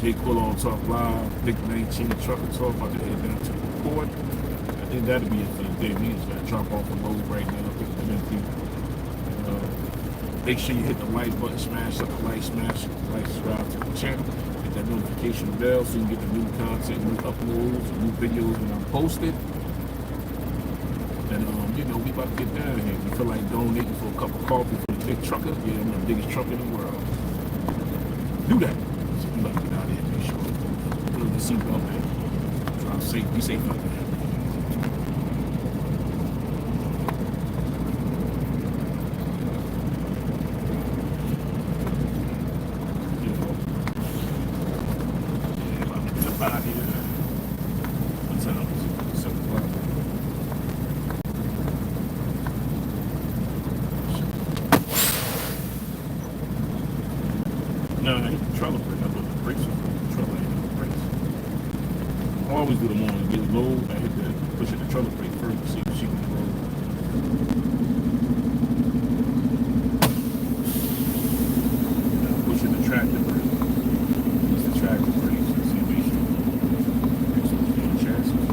Jay Quillo Talk Live, Big 19 Trucker Talk, about to head down to the port. I think that'll be it for the day. We just gotta drop off a load right now, pick them empty. Make sure you hit the like button, smash up the like, subscribe to the channel, hit that notification bell so you can get the new content, new uploads, new videos when I'm posted. And you know, we about to get down here. We feel like donating for a cup of coffee for the big trucker. Yeah, I'm the biggest trucker in the world. Do that. So we about to get out of here. Make sure put on the seatbelt, man. Drive safe. Be safe out there. No, I hit the trailer brake. I put the brakes on the trailer, I hit the brakes. I always do the morning, get low, I hit the push the trailer brake first to see if she can roll. Now pushing the tractor brake. It's the tractor brakes. See if they should brakes on the chassis.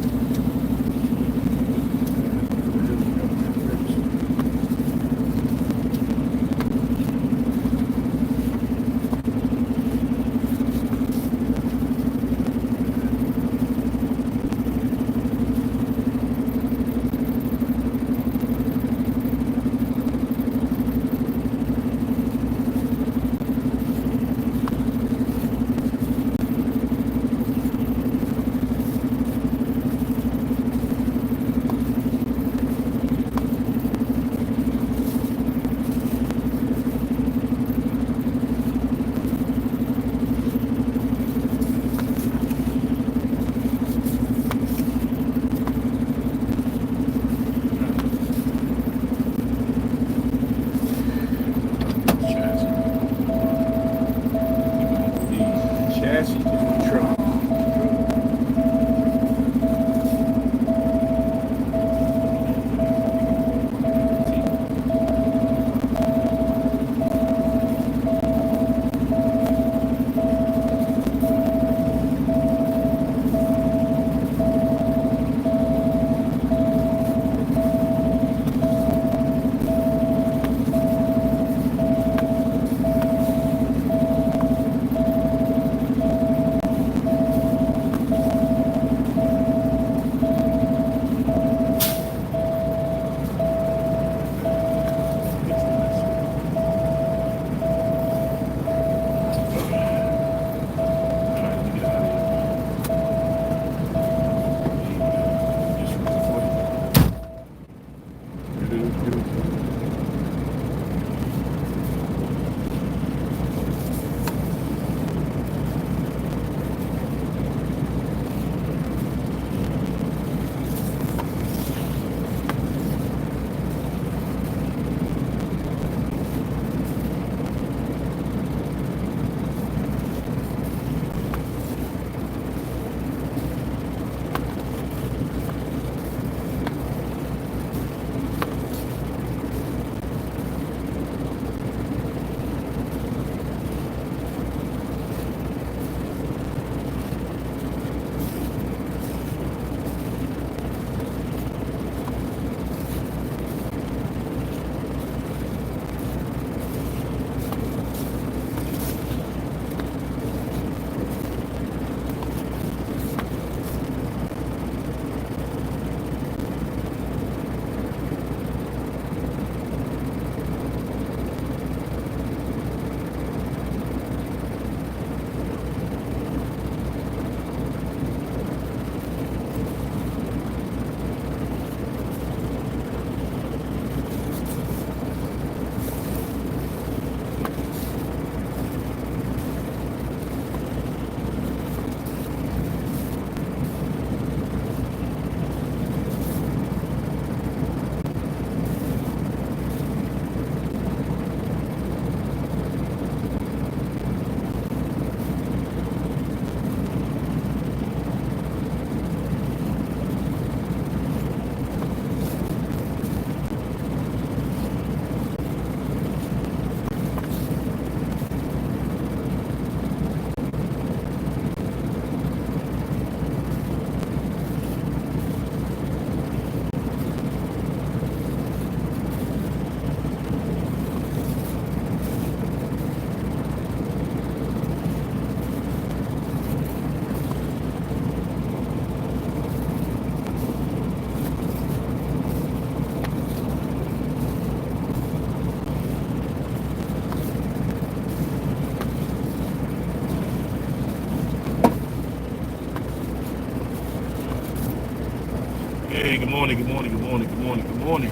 good morning, good morning, good morning, good morning, good morning.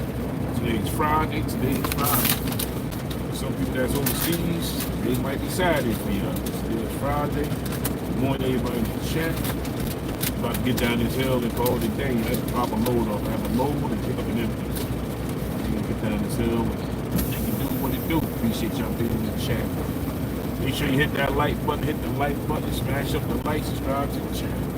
Today is Friday. Some people that's overseas, it might be Saturday for you. Today is Friday. Good morning, everybody in the chat. About to get down this hill and call it a day. I have to drop a load off. I have a load and pick up an empty. I'm gonna get down this hill and do what it do. Appreciate y'all being in the chat. Make sure you hit that like button, smash up the like, subscribe to the channel.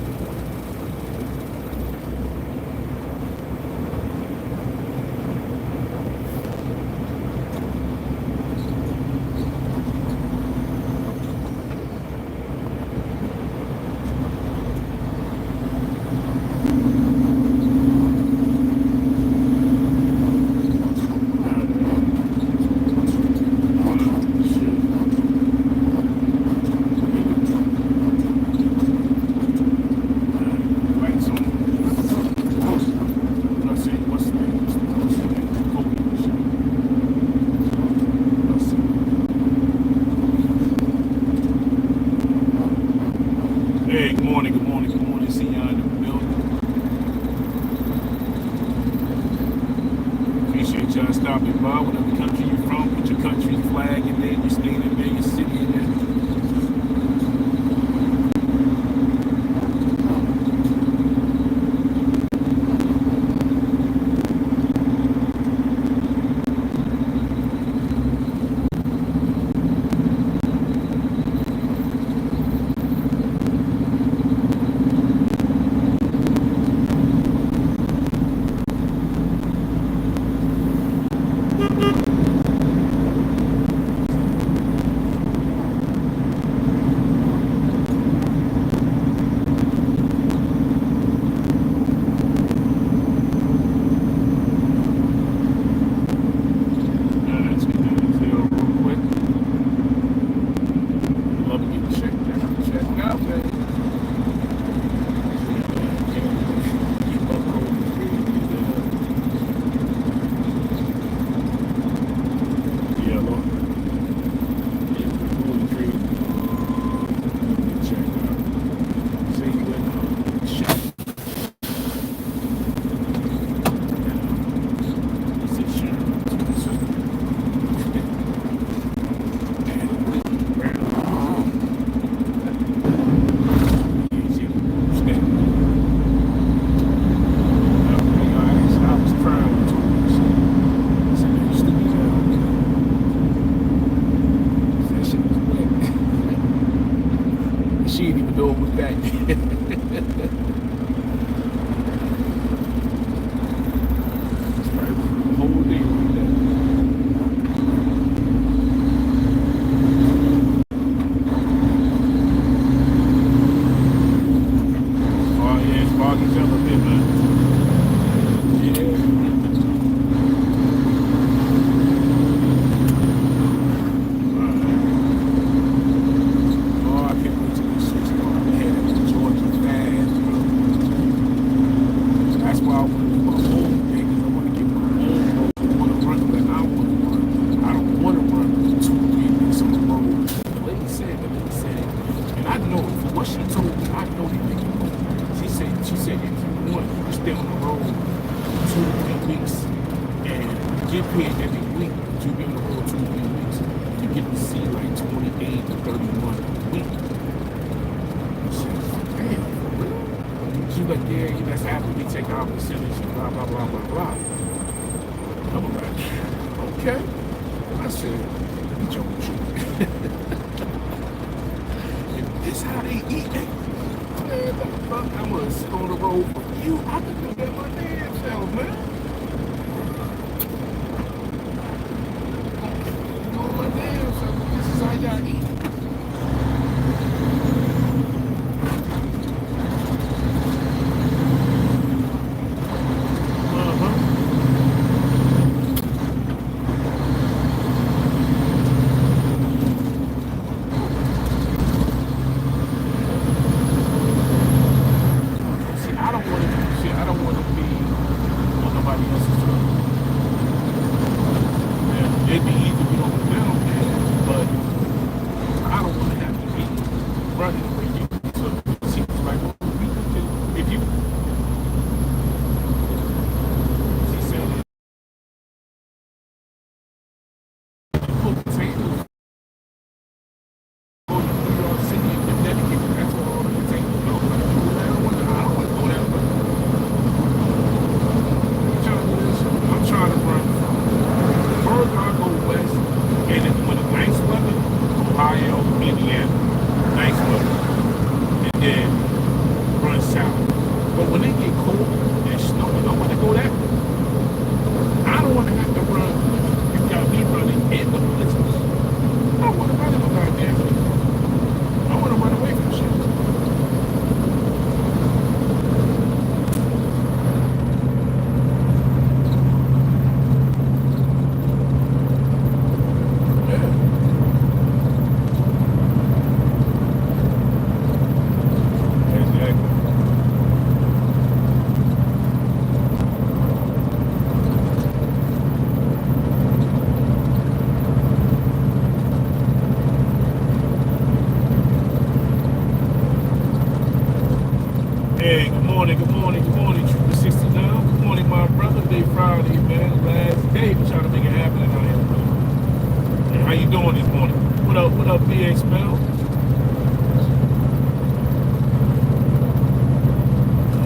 Hey, good morning, Trooper 69. Good morning, my brother. Day Friday, man. Last day. We trying to make it happen out here, brother. Hey, how you doing this morning? What up, BA Spell?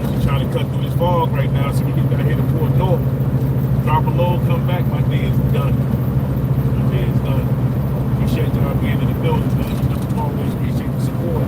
We're trying to cut through this fog right now so we get down here to Port Newark. Drop a load, come back. My day is done. Appreciate y'all being in the building, man. Always appreciate the support.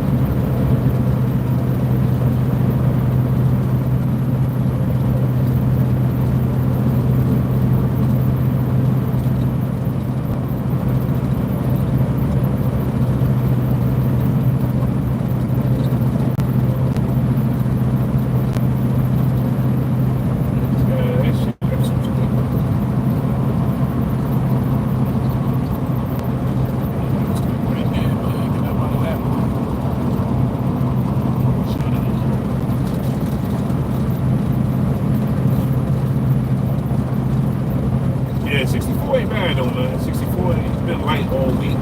Yeah, 64 ain't bad though, man. 64 it's been light all week.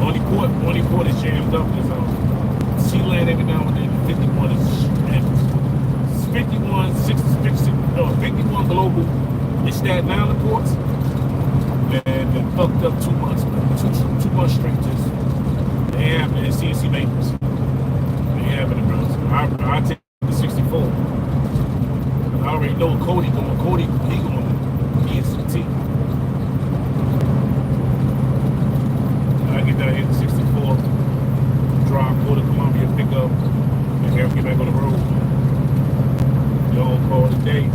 Only port is jammed up is Sealand every now and then. 51 is and 51, 51 global in Staten Island ports. Man, been fucked up 2 months, man. Two months straight just they ain't happening in CNC makers. They ain't happening, bro. So I take the 64. I already know Cody going. He going EST. I get down here to 64, drive, go to Columbia, pick up, and here we get back on the road. Y'all call today.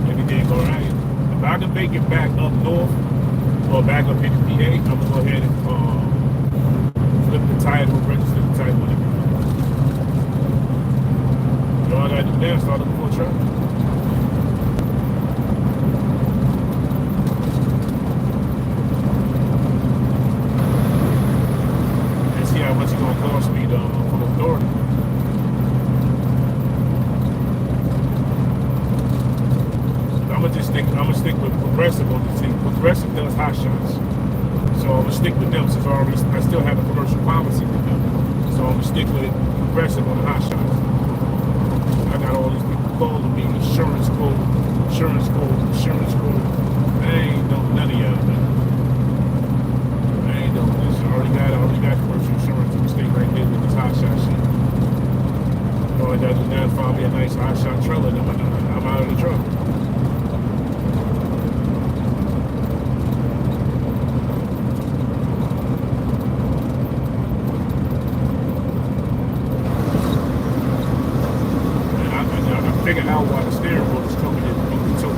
Everything alright. If I can make it back up north or back up in the PA, I'm gonna go ahead and flip the title, register the title. Y'all gotta do that, start looking for a truck. How much it's gonna cost me for the authority. I'm gonna stick with Progressive on the team. Progressive does hot shots, so I'm gonna stick with them since I still have a commercial policy with them. So I'm gonna stick with Progressive on the hot shots. I got all these people calling me insurance code. I ain't know none of y'all, man. I ain't know this. I already got commercial insurance. I'm stay right there with this hot shot shit. All I gotta do now is find me a nice hot shot trailer, and I'm out of the truck. And I figured out why the steering wheel is coming in the two.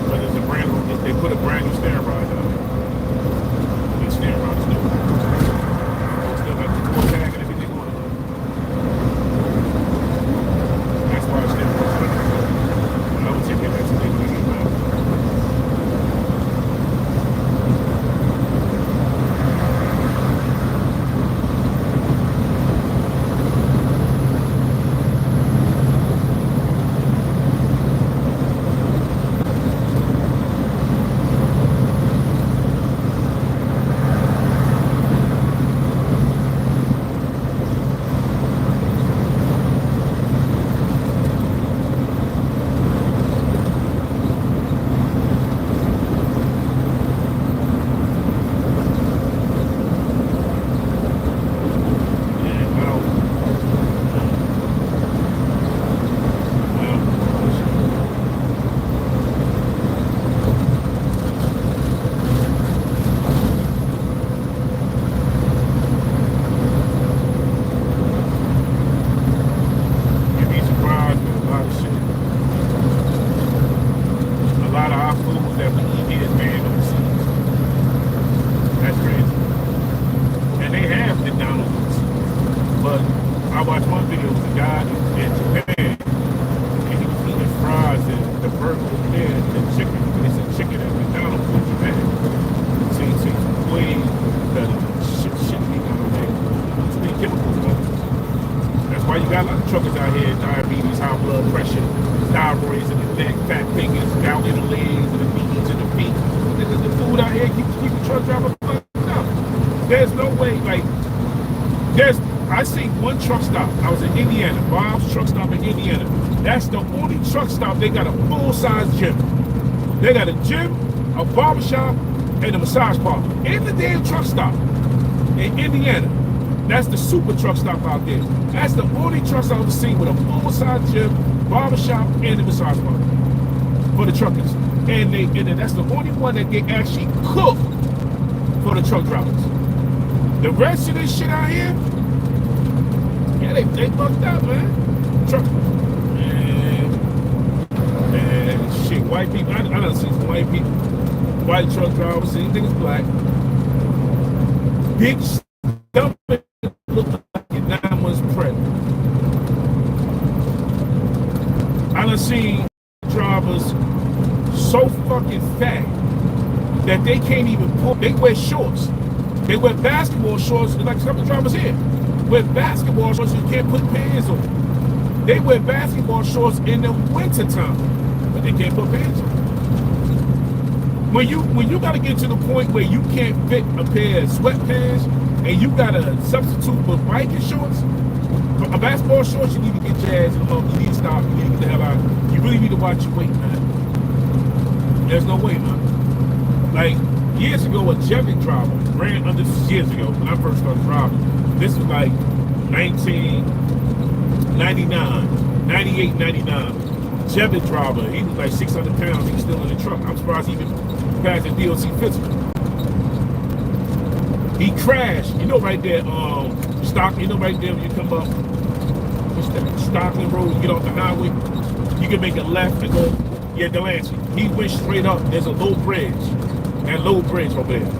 But it's a brand new, they put a brand new steering rod on it. Steering rod is new. Still got the full tag and everything on it. That's why the steering rod is new. I would take that today when I get back. Why you got a lot of truckers out here, diabetes, high blood pressure, thyroids in the neck, fat fingers, gout in the legs, and the knees and the feet. The food out here keeps the truck driver fucked up. There's no way, like, there's I seen one truck stop. I was in Indiana, Bob's truck stop in Indiana. That's the only truck stop they got a full-size gym. They got a gym, a barbershop, and a massage parlor in the damn truck stop in Indiana. That's the super truck stop out there. That's the only truck stop I've seen with a full-size gym, barbershop, and a massage parlor for the truckers. And that's the only one that they actually cook for the truck drivers. The rest of this shit out here, yeah, they fucked up, man. Truck, man, shit, white people. I done seen some white people, white truck drivers, seen niggas black, big stomach, look like you're 9 months pregnant. I done seen drivers so fucking fat that they can't even pull. They wear shorts. They wear basketball shorts, like some of the drivers here. Wear basketball shorts, you can't put pants on. They wear basketball shorts in the wintertime, but they can't put pants on. When you gotta get to the point where you can't fit a pair of sweatpants and you gotta substitute for biking shorts, a basketball shorts, you need to get your ass in the home. You need to stop. You need to get the hell out. You really need to watch your weight, man. There's no way, man. Like, years ago, a Chevy driver ran under, years ago, when I first started driving. This was like 1999, 98, 99. Chevy driver, he was like 600 pounds, he was still in the truck. I'm surprised he even passed the DOT physical. He crashed, you know right there, Stock, you know right there when you come up, what's that, Stockton Road, you get off the highway, you can make a left and go, yeah, Delancey. He went straight up, there's a low bridge. That low bridge over there.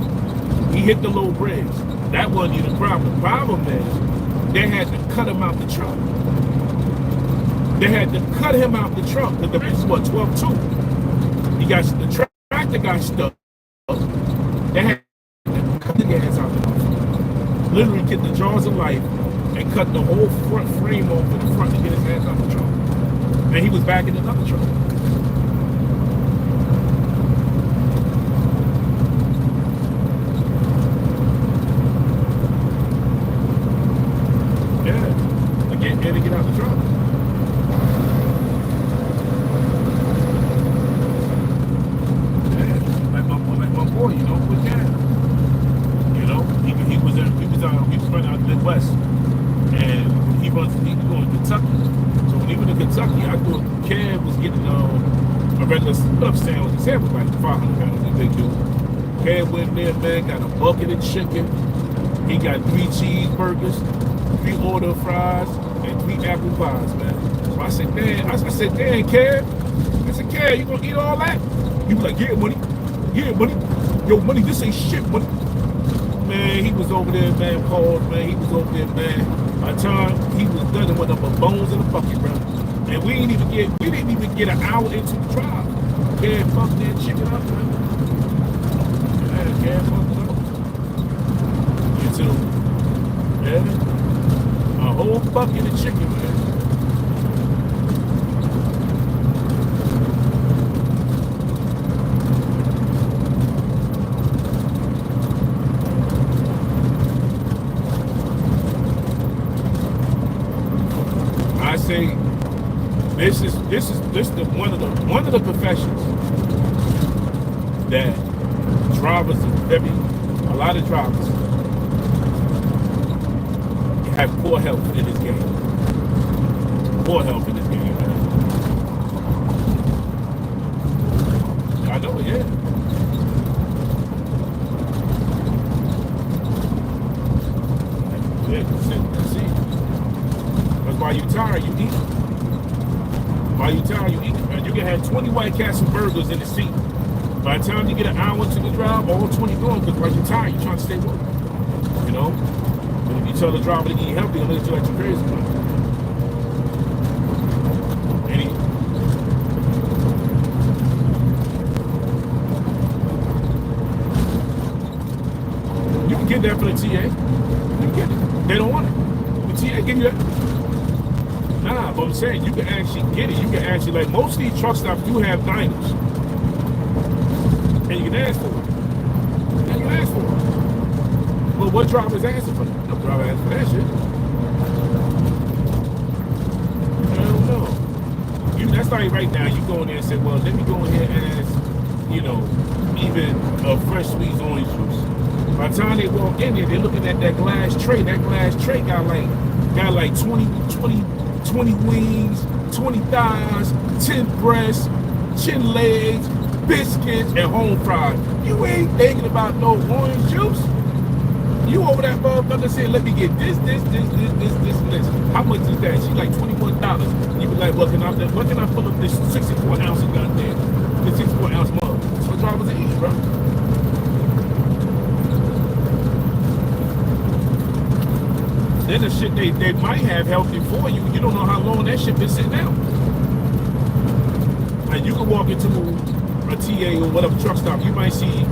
He hit the low bridge. That wasn't even the problem. The problem is they had to cut him out the truck. They had to cut him out the truck because the bridge is what, 12.2. The tractor got stuck. They had to cut the gas out the truck. Literally get the jaws of life and cut the whole front frame off in the front to get his ass out the truck. And he was back in another truck. To get out the truck. Yeah, like my boy, you know, with Cam. You know, he was running out the Midwest, and he was going to Kentucky. So when he went to Kentucky, I thought Cam was getting a regular stuff sandwich. The sandwich was like 500 pounds, a big dude. Cam went there, man, got a bucket of chicken. He got 3 cheeseburgers, 3 order fries, and 3 apple pies, man. So I said, damn, Kev. I said, Kev, you gonna eat all that? He was like, yeah, money. Yo, money, this ain't shit, money. Man, he was over there, man, pause, man. He was over there, man. By the time he was done, it went up with bones in the bucket, bro. And we didn't even get an hour into the drive. Kev fucked that chicken up, man. Yeah, Kev fucked it up. Into, yeah. A whole bucket of chicken, man. I say this is one of the professions that drivers, a lot of drivers have poor health in this game. Poor health in this game, man. I know, yeah. Yeah, that's it. That's why you tired, you eat. While you tired, you eat. Man, you can have 20 White Castle burgers in the seat. By the time you get an hour into the drive, all 20 gone because while you're tired, you're trying to stay woke. You know? But if you tell the driver to eat healthy, they'll look at you like you're crazy, man. You can get that for the TA. You can get it. They don't want it. The TA give you that. Nah, but I'm saying you can actually get it. You can actually, like, most of these truck stops do have diners. And you can ask for it. And you ask for it. But what driver is asking for that? No driver asking for that shit. like right now, you go in there and say, well, let me go in here and ask, you know, even a fresh squeezed orange juice. By the time they walk in there, they're looking at that glass tray. That glass tray got like 20 wings, 20 thighs, 10 breasts, 10 legs, biscuits, and home fries. You ain't thinking about no orange juice. You over that motherfucker saying, let me get this, and this. How much is that? She's like $21. You be like, what can I pull up this 64 ounce of goddamn, this 64 ounce mug? That's what drivers are eating, bro. Then the shit they might have healthy for you. You don't know how long that shit been sitting out. And you can walk into a TA or whatever truck stop. You might see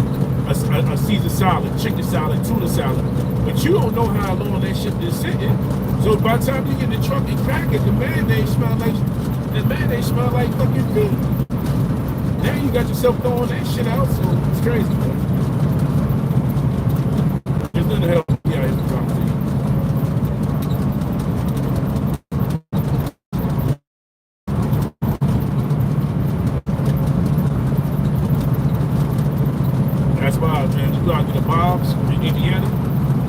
a Caesar salad, chicken salad, tuna salad, but you don't know how long that shit been sitting. So by the time you get in the truck and crack it, the mayonnaise smell like fucking feet. Now you got yourself throwing that shit out, so it's crazy, man. There's nothing to help me out here to talk to you. That's why, man, you go out to the Bob's in Indiana,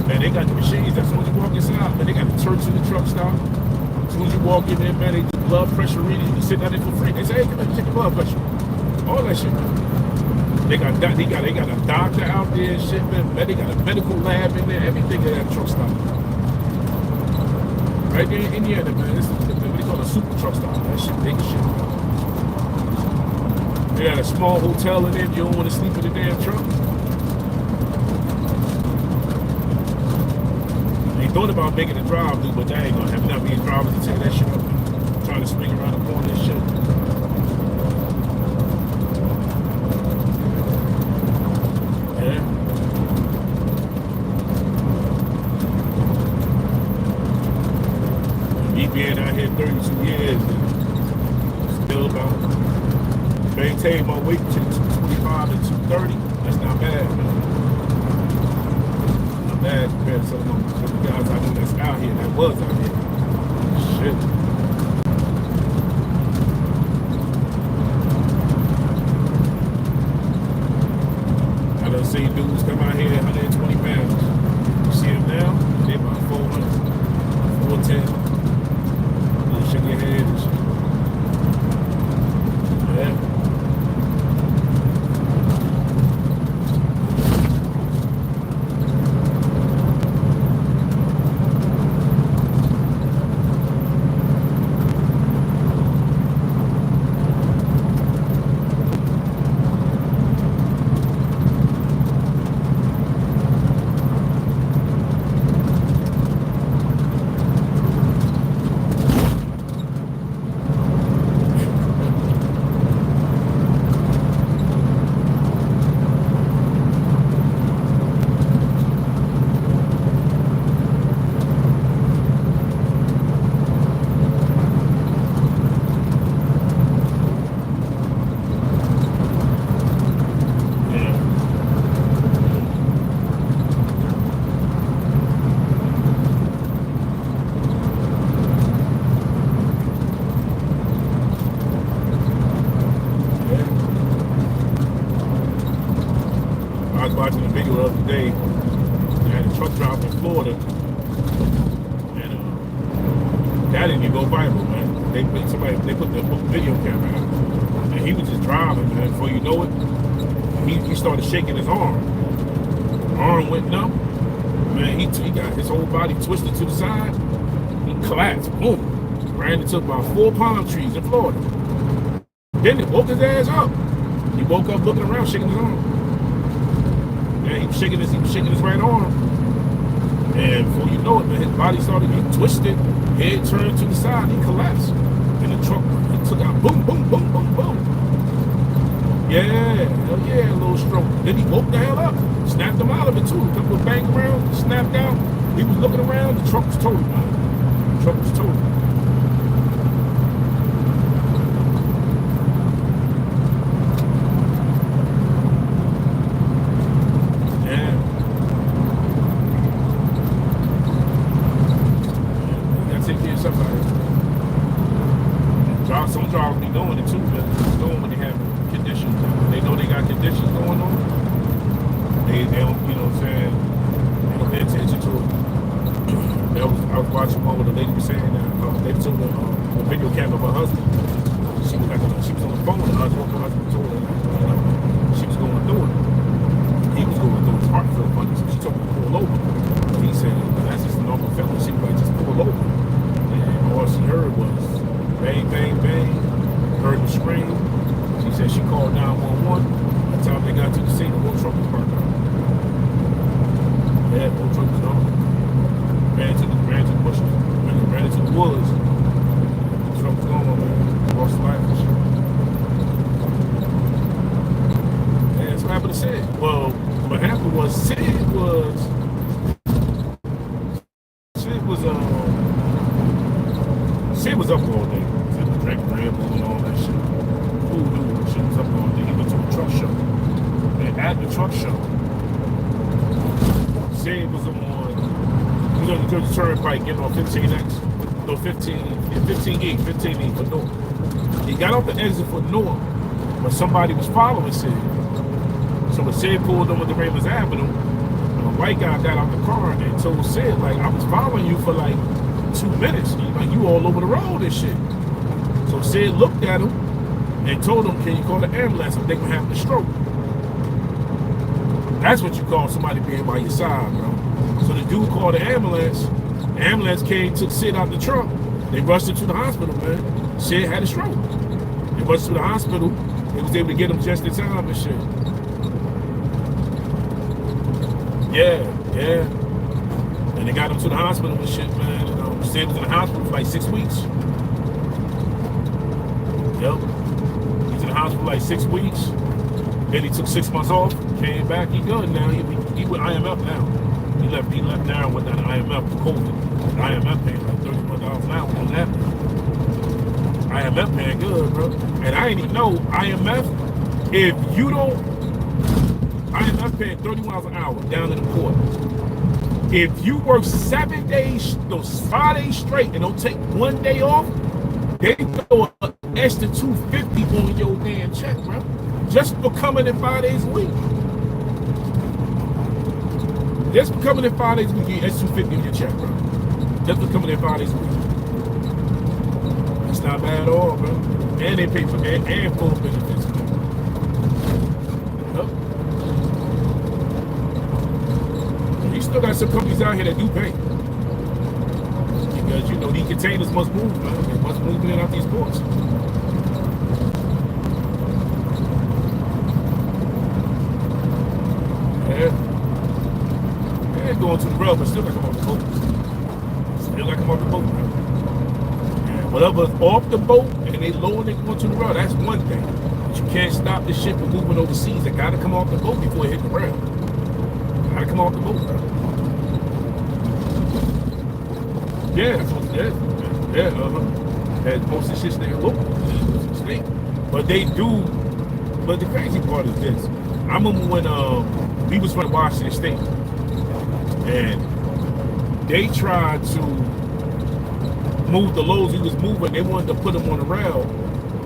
man, they got the machines. That's when you walk inside, man, they got the turks in the truck stop. As soon as you walk in there, man, they do blood pressure reading. You can sit down there for free. They say, hey, come on, check your blood pressure. All that shit. They got a doctor out there and shit, man. They got a medical lab in there. Everything in that truck stop. Right there in Indiana, man. This is what they call a super truck stop. That shit, big shit. They got a small hotel in there if you don't want to sleep in the damn truck. They thought about making a drive-through, but that ain't gonna happen. Not being drivers to take that shit up. Trying to swing around the corner and shit. Yeah. Me being out here 32 years and still about maintain my weight to 225 and 230. That's not bad, man. Not bad compared to some of the guys I know that's out here, that was out here. Shit. I done seen dudes come out here at 120 pounds. You see them now, they about 400, 410. You shake your head and shit. Yeah. Watching a video the other day. They had a truck driver in Florida, and that didn't even go viral, man. They put the video camera out, and he was just driving, man. Before you know it, he started shaking his arm. Arm went numb, man. He got his whole body twisted to the side. He collapsed, boom, ran into about 4 palm trees in Florida. Then it woke his ass up. He woke up looking around, shaking his arm. Yeah, he was shaking his right arm. And before you know it, man, his body started getting twisted, head turned to the side, he collapsed. And the truck, he took out boom, boom, boom, boom, boom. Yeah, hell yeah, a little stroke. Then he woke the hell up, snapped him out of it too. A couple of bang around, snapped out. He was looking around, the truck was totaled, man. The truck was totaled. Some drivers be doing it too, but doing when they have conditions. They know they got conditions going on. They don't, you know what I'm saying? They don't pay attention to it. I was watching one where the lady was saying that they told the video camera of her husband. She was on the phone with her husband. Her husband told her she was going through it. He was going through his heart felt funny, so she told him to pull over. But he said that's just a normal feeling. She was like, just pull over. And all she heard was bang, bang, bang. Heard the scream. She said she called 911. By the time they got to the scene, the whole truck was parked out. Yeah, the whole truck was gone. Ran to the bushes. Ran into the woods. The truck was gone, man. Lost life and shit. Yeah, that's what happened to Sid. Well, what happened was Sid was up all day. Sid was drinking Red Bull and all that shit. Cool dude. Shit was up all day. He went to a truck show. And at the truck show, Sid was on the Jersey Turnpike getting on 15X. No, 15E for North. He got off the exit for North, but somebody was following Sid. So when Sid pulled over the Raymond's Avenue, a white guy got out the car and told Sid, like, I was following you for like 2 minutes. Like, you all over the road and shit. So Sid looked at him and told him, can you call the ambulance? I think we're having a stroke. That's what you call somebody being by your side, bro. So the dude called the ambulance. The ambulance came, took Sid out the trunk. They rushed him to the hospital, man. Sid had a stroke. They rushed him to the hospital. They was able to get him just in time and shit. Yeah. And they got him to the hospital and shit, man. Sid was in the hospital for like 6 weeks. Yep. He's in the hospital for like 6 weeks. Then he took 6 months off, came back. He good now. He with IMF now. He left now and went down to IMF for COVID. The IMF paying like $31 an hour on that. IMF paying good, bro. And I ain't even know IMF. If you don't, IMF paying $31 an hour down in the port. If you work 7 days, those 5 days straight, and don't take 1 day off, they throw an extra $250 on your damn check, bro. Just for coming in 5 days a week. Just for coming in 5 days a week, you get extra $250 on your check, bro. Just for coming in 5 days a week. It's not bad at all, bro. And they pay for and full benefits. Yep. You still got some companies out here that do pay. Because, you know, these containers must move, man. They must move in and out these ports. Going to the rail, but still got to come off the boat. Still got to come off the boat, man. And whatever's off the boat and they lower it going to the rail, that's one thing. But you can't stop the ship from moving overseas. They got to come off the boat before it hit the rail. Got to come off the boat, bro. Yeah, that's what it is. Yeah, and most of the shit stay local. But they do. But the crazy part is this. I remember when we was from Washington State. And they tried to move the loads he was moving. They wanted to put them on the rail.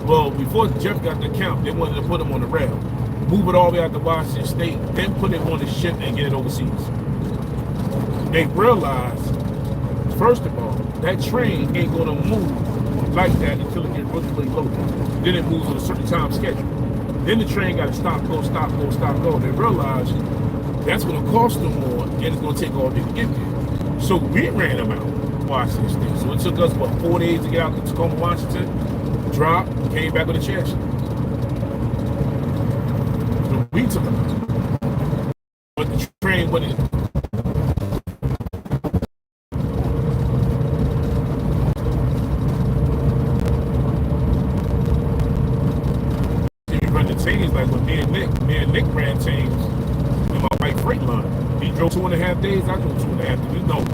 Well, before Jeff got the account, they wanted to put them on the rail. Move it all the way out to Washington State, then put it on the ship and get it overseas. They realized, first of all, that train ain't going to move like that until it gets really loaded. Then it moves on a certain time schedule. Then the train got to stop, go. They realized that's going to cost them more, and it's going to take all day to get there. So we ran them out of Washington State. So it took us, 4 days to get out to Tacoma, Washington, drop, came back with a chassis. So we took them out. But the train went in. You run the teams like with me and Nick ran teams. Freight line. He drove 2.5 days. I drove 2.5 days. No.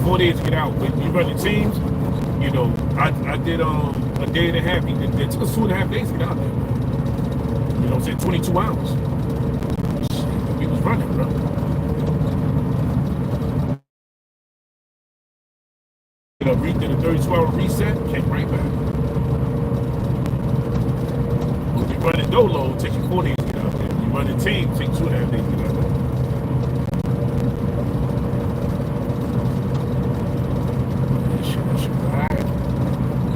4 days to get out. When you run the teams, you know, I did a day and a half. It took us 2.5 days to get out there. You know what I'm saying? 22 hours. We was running, bro. You know, did a 32-hour reset, came right back. running dolo, it takes you 4 days to get out there. You running team, it takes 2.5 days to get out there. Alright.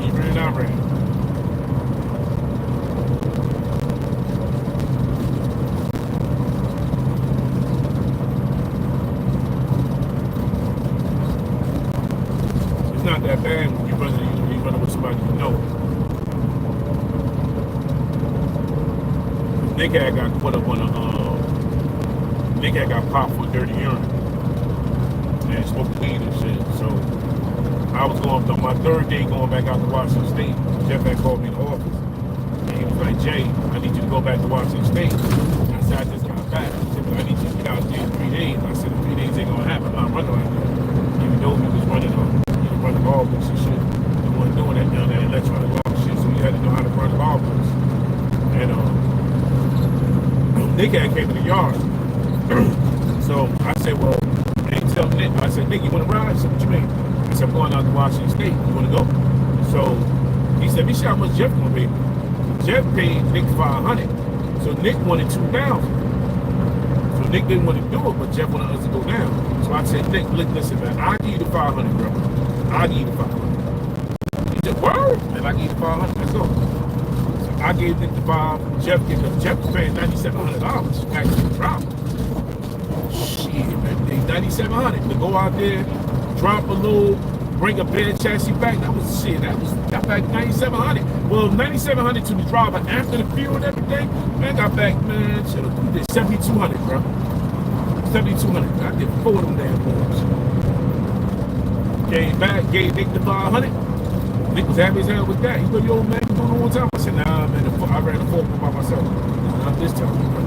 You ran out right. It's not that bad when you're running with somebody you know. Nick had got put up on Nick had got popped for dirty urine and smoked weed and shit. So I was going on my third day going back out to Washington State. Jeff had called me in the office and he was like, Jay, I need you to go back to Washington State. I said, I just got back. He said, but I need you to get out there in 3 days. I said, in 3 days ain't gonna happen. I'm running like that. Even though he was running ball books and shit. He wasn't doing that down there electronic law shit, so he had to know how to run the ball books. And Nick had came in the yard. So I said, well, I ain't tell Nick. I said, Nick, you want to ride? I said, what you mean? I said, I'm going out to Washington State. You want to go? So he said, me see how much Jeff going to pay. Jeff paid Nick $500. So Nick wanted $2,000. So Nick didn't want to do it, but Jeff wanted us to go down. So I said, Nick, look, listen, man, I'll give you the $500, bro. I'll give you the $500. He said, word? And I give you the $500. Let's go. I gave Nick the $500. Jeff was paying $9,700 back to the drop. Shit, man, $9,700 to go out there, drop a load, bring a bed chassis back. That back $9,700. Well, $9,700 to the driver after the fuel and everything. Man, got back, man, shit, did $7,200, bro. $7,200. I did 4 of them damn boys. Came back, gave Nick the $500. Nick was happy as hell with that. He go, yo, man, you doing it one time? I said, nah, man, I ran the 4 by myself. Not this time, bro.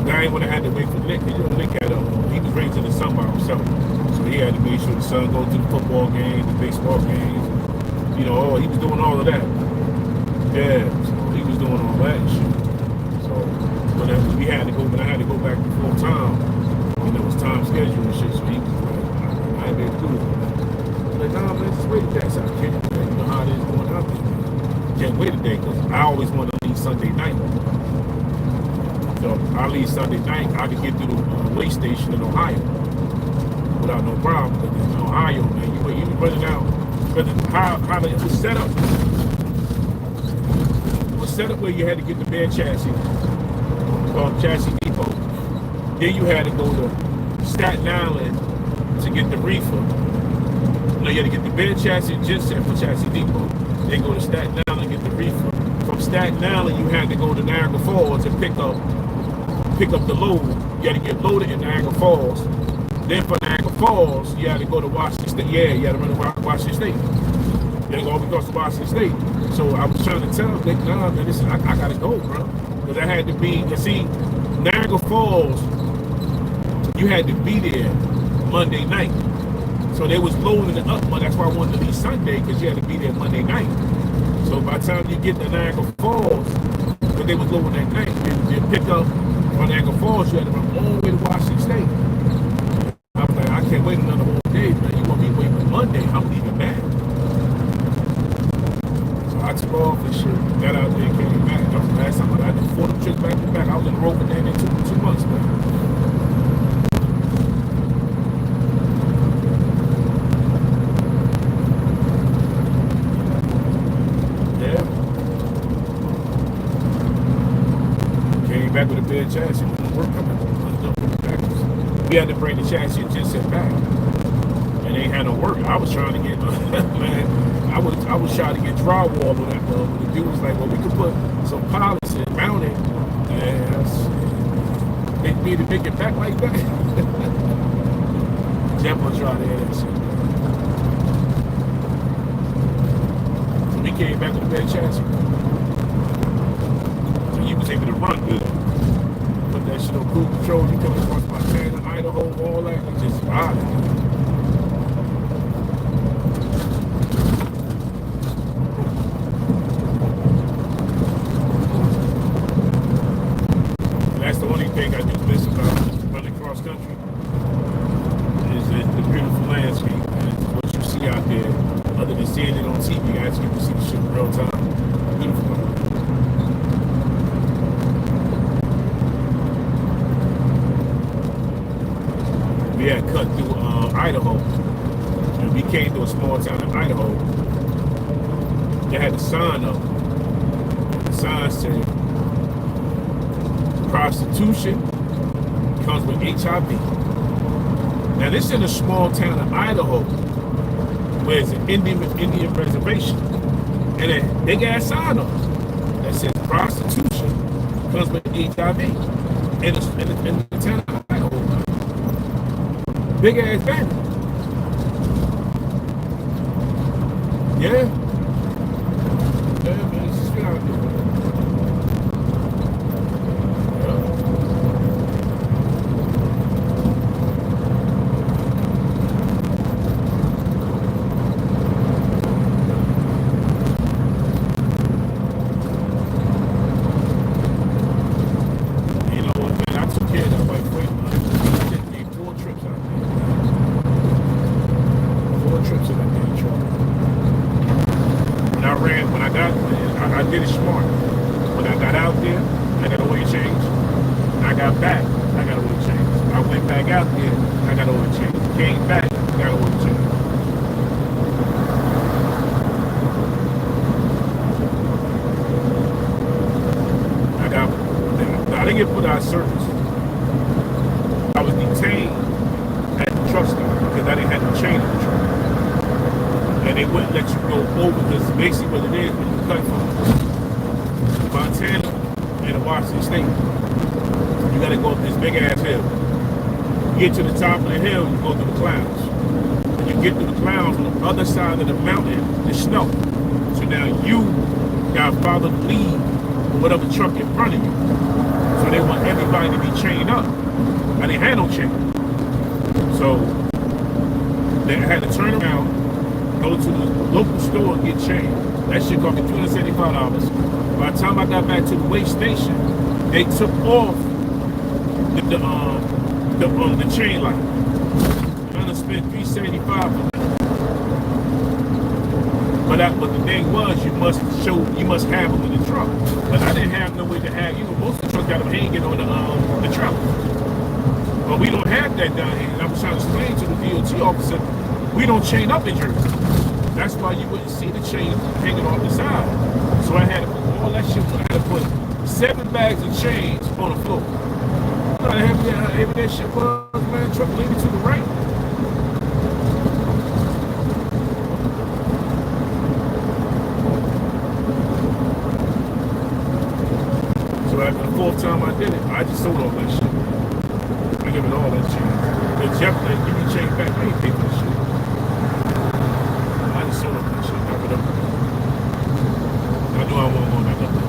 I ain't would have had to wait for Nick. You know, Nick had he was raising the son by himself. So he had to make sure the son go to the football games, the baseball games. You know, he was doing all of that. Yeah, so he was doing all that shit. So whenever we had to go, but I had to go back to full time. And there was time schedule and shit, so he was like, I ain't able to do it. I'm like, nah, man, just wait a day. So I can't, you know how it is going out there. Can't wait a day, because I always want to leave Sunday night. So I leave Sunday night, I can get to the way station in Ohio without no problem. Because in Ohio, man, you be running out. Because how it was set up. It was set up where you had to get the bed chassis called Chassis Depot. Then you had to go to Staten Island to get the reefer. No, you had to get the bed chassis and genset for Chassis Depot. Then go to Staten Island and get the reefer. From Staten Island, you had to go to Niagara Falls and pick up the load. You had to get loaded in Niagara Falls. Then for Niagara Falls, you had to go to Washington State. Yeah, you had to run to Washington State. You had to go all across to Washington State. So I was trying to tell them, nah, man, listen, I gotta go, bro. Because I had to be, you see, Niagara Falls, you had to be there Monday night. So they was loading it up, but that's why I wanted to leave Sunday, because you had to be there Monday night. So by the time you get to Niagara Falls, because they was loading that night, you pick up on Niagara Falls, you had to run all the way to Washington State. I was like, I can't wait another whole day, man. You want me to wait for Monday? I'm leaving back. So I took off and shit, got out there and came back. That was the last time I did 4 trips back to back. I was in the road for damn near 2 months, man. Back with a bed chassis when the work coming back. We had to bring the chassis and just sit back. And they ain't had no work. I was trying to get man, I was trying to get drywall on that but the dude was like, well, we could put some pallets and mount it. And they need to make it back like that. Jeff was trying to hear that shit. So we came back with a bed chassis. So he was able to run good. Put that shit on cruise control, you come across Montana, Idaho, all that, you just ride it. And that's the only thing I do miss about running cross country, is the beautiful landscape, and what you see out there. real time. Beautiful. We had cut through Idaho. And we came to a small town in Idaho. They had a sign up. The sign said, prostitution comes with HIV. Now this is in a small town in Idaho where it's an Indian reservation. And a big ass sign up that says prostitution comes with HIV. In the town of Idaho. Big ass banner. Yeah. Yeah, man, it's just been out there. I did it smart. When I got out there, I got oil change. I got back, I got oil change. I went back out there, I got oil change. Came back, I got oil change. I didn't get put out of service. I was detained at the truck stop because I didn't have the chain on the truck. And they wouldn't let you go over because basically what it is when you cut from Montana and Washington State, you gotta go up this big ass hill. You get to the top of the hill, you go through the clouds. When you get through the clouds, on the other side of the mountain, there's snow. So now you gotta follow the lead of whatever truck in front of you. So they want everybody to be chained up. I didn't have no chain. So they had to turn around, go to the local store and get chained. That shit cost me $275. By the time I got back to the weigh station, they took off the chain light. I done spent $375 for that. But the thing was, you must have them in the truck. But I didn't have no way to have. Most of the trucks got them hanging on the truck. But we don't have that down here. And I was trying to explain to the DOT officer, we don't chain up in Jersey. That's why you wouldn't see the chain hanging off the side. So I had to put all that shit. I had to put 7 bags of chains on the floor. You know how heavy that shit was, man. Truck leaning to the right. So after the 4th time I did it, I just sold all that shit. I give it all that chain. The Jeff like, give me chain back. I ain't pay for this shit. I just sold all that shit. Wrap it up. I knew I wasn't going back up there.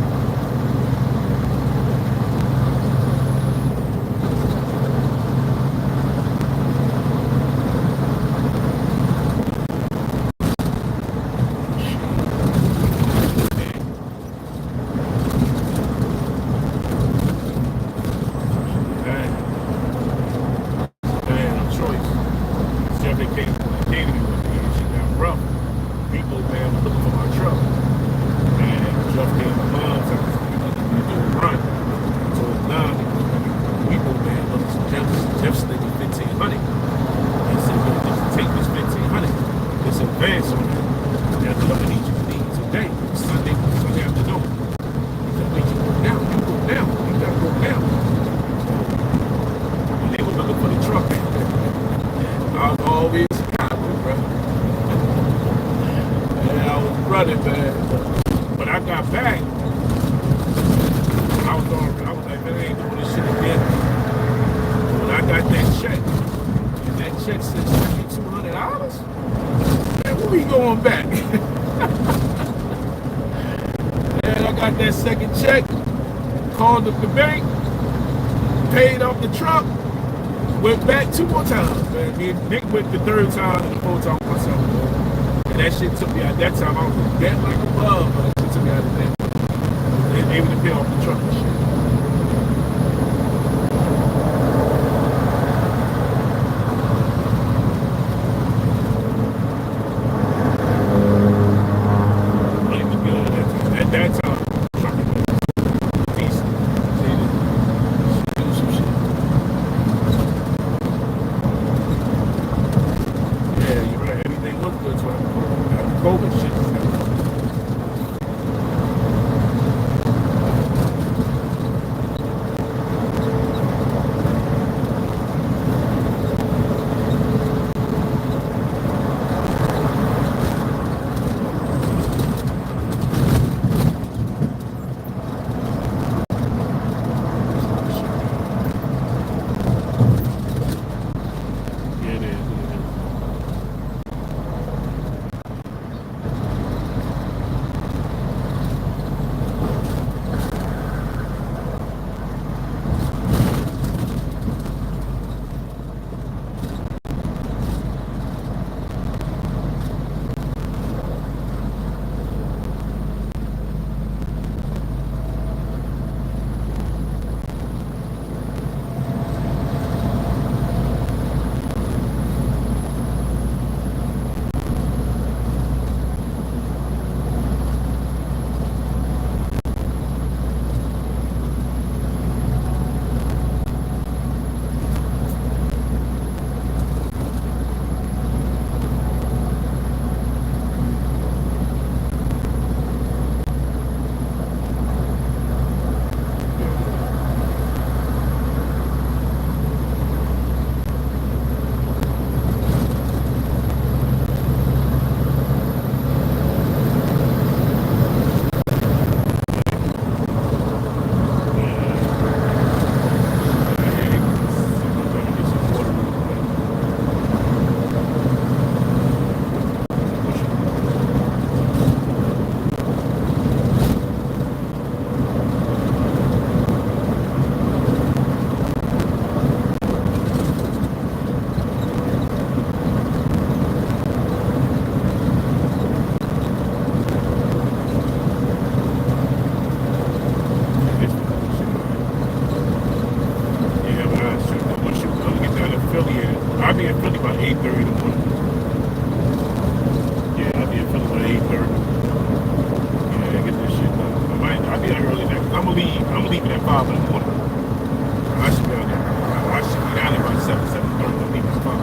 That second check, called up the bank, paid off the truck, went back 2 more times, man. Me and Nick went the 3rd time and the 4th time myself, man. And that shit took me out. That time I was in debt like a bug, but that shit took me out of debt. They were able to pay off the truck and shit. Money was good. COVID shit. I'll be in Philly about 8:30 in the morning. Yeah, I'll be in Philly about 8:30. Yeah, get this shit done. I'll be there early now. I'm gonna leave. I'm leaving at 5 in the morning. I should be out there. I should be down there about 7:30. I'm leaving at 5.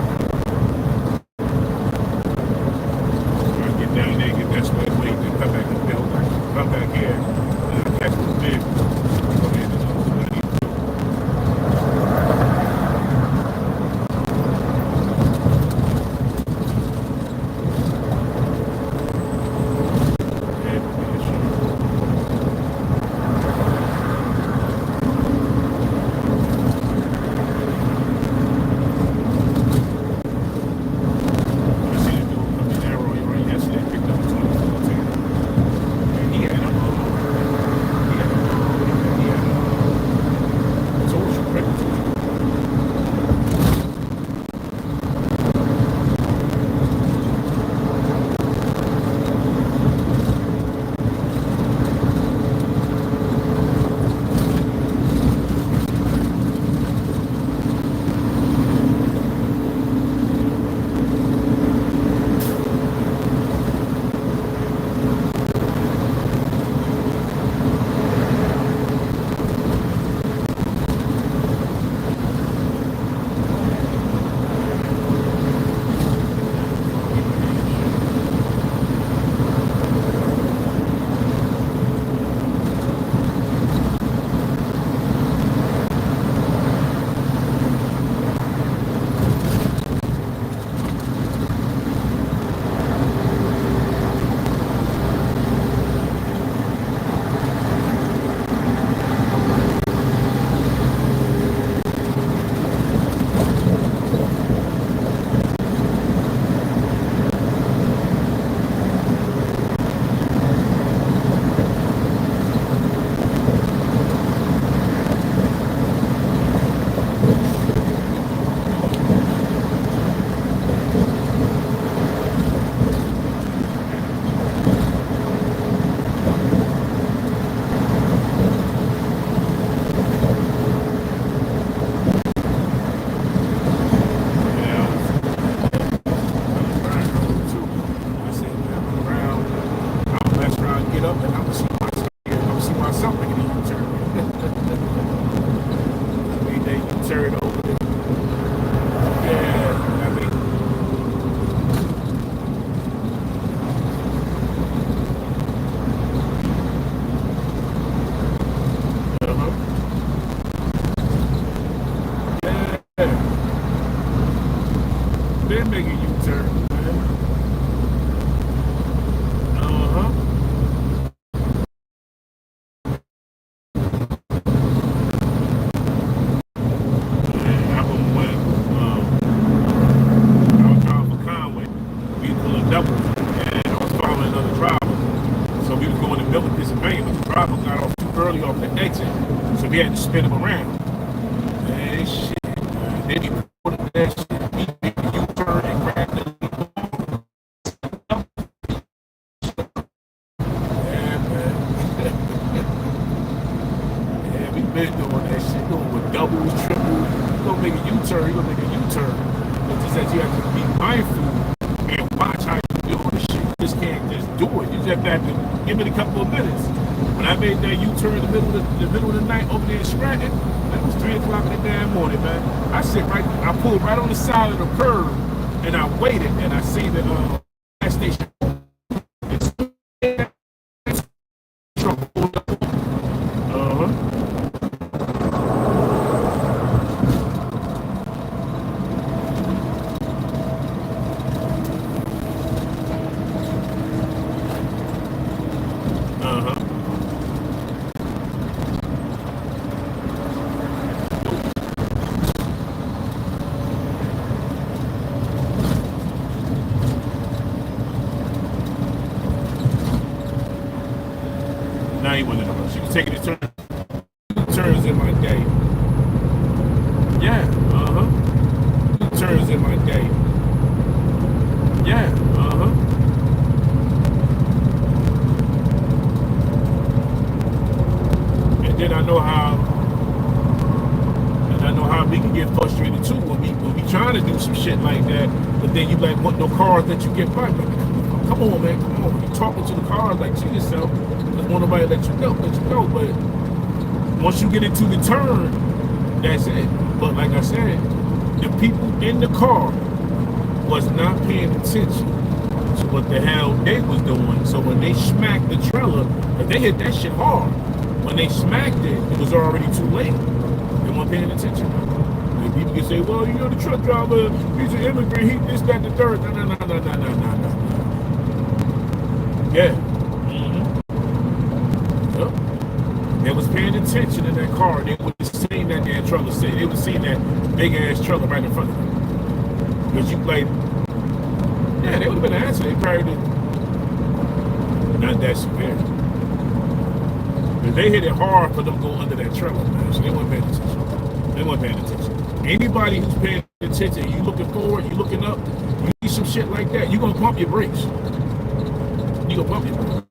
I get down there, get that sweat wait, then come back and build. Come back here. Catch the big. Come in and do what I need to do. They're making U-turn, man. Uh-huh. And I went, I was driving for Conway. We were pulling doubles, and I was following another driver. So we was going to Milton, Pennsylvania, but the driver got off too early off the exit, so we had to spin him around. Man, shit, man. Then he put that shit. He made a U-turn and grabbed the been doing that shit, doing with doubles, triples. You gonna make a U-turn, you gonna make a U-turn. But just that you have to be mindful and watch how you do this shit. You just can't just do it. You just have to give it a couple of minutes. When I made that U-turn in the middle of the night over there in Stratton, that was 3 o'clock in the damn morning, man. I pulled right on the side of the curb and I waited and I seen the gas station. He wasn't in a rush. She was taking his turns in my day. Yeah, turns in my day. Yeah, And then I know how we can get frustrated too when we trying to do some shit like that, but then you like want no cars that you get by. Come on, man, come on. You talking to the cars like to yourself. There's want nobody let you go. But once you get into the turn, that's it. But like I said, the people in the car was not paying attention to what the hell they was doing. So when they smacked the trailer, if they hit that shit hard, when they smacked it, it was already too late. They weren't paying attention. And people can say, well, you know, the truck driver, he's an immigrant, he this, that, the third. No. Yeah. Yep. They was paying attention in that car. They would have seen that damn trailer. They would seen that big ass trailer right in front of them. Because you like, yeah, they would have been answering. They probably did not that severe. But they hit it hard for them to go under that trailer, man. So they weren't paying attention. Anybody who's paying attention, you looking forward, you looking up, you see some shit like that, you gonna pump your brakes. You gonna pump your brakes.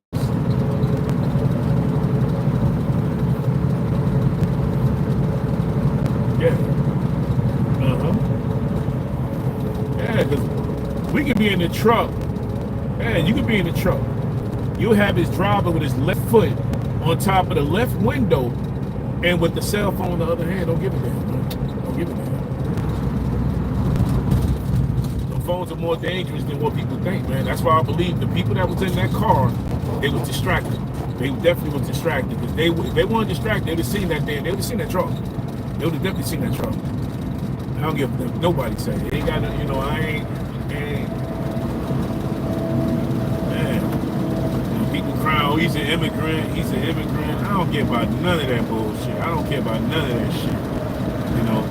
Yeah, because we could be in the truck. Yeah, you could be in the truck. You'll have his driver with his left foot on top of the left window and with the cell phone on the other hand. Don't give a damn, man. Don't give a damn. The phones are more dangerous than what people think, man. That's why I believe the people that was in that car, they was distracted. They definitely was distracted because they weren't distracted. They would have seen that damn. They would have seen that truck. They would have definitely seen that truck. I don't give a damn. Nobody say it. Ain't got no, you know, I ain't man. People crying, oh, he's an immigrant. I don't care about none of that bullshit. I don't care about none of that shit. You know.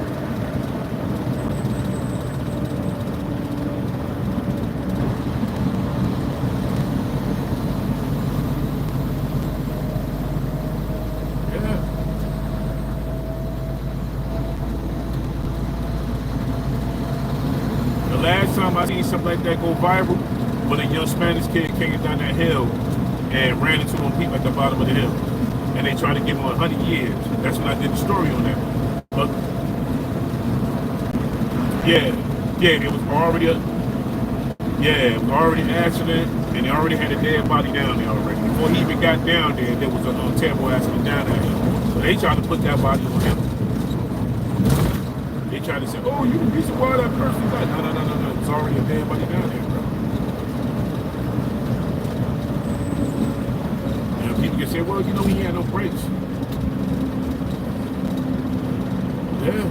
I seen something like that go viral when a young Spanish kid came down that hill and ran into them people at the bottom of the hill, and they tried to give him 100 years. That's when I did the story on that. But it was already an accident, and they already had a dead body down there already. Before he even got down there was a terrible accident down there. So they tried to put that body on him. They tried to say, oh, you the reason why that person died. No. It's already a dead body down there, bro. And people can say, well, you know, he had no brakes. Yeah.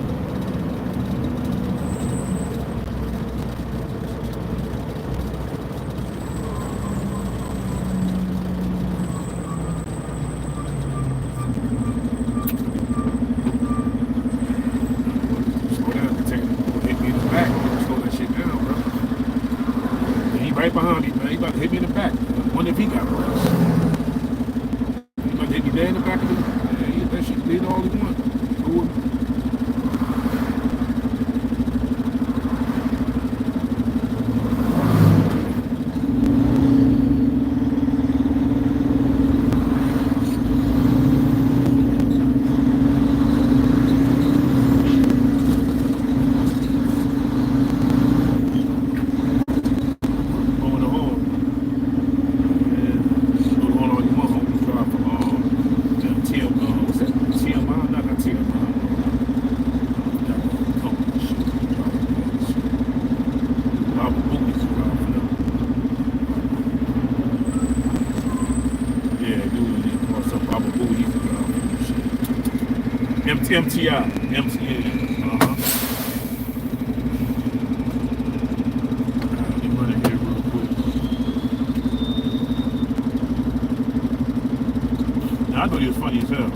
MTI. Uh-huh. Let me run it here real quick. Now, I thought he was funny as hell.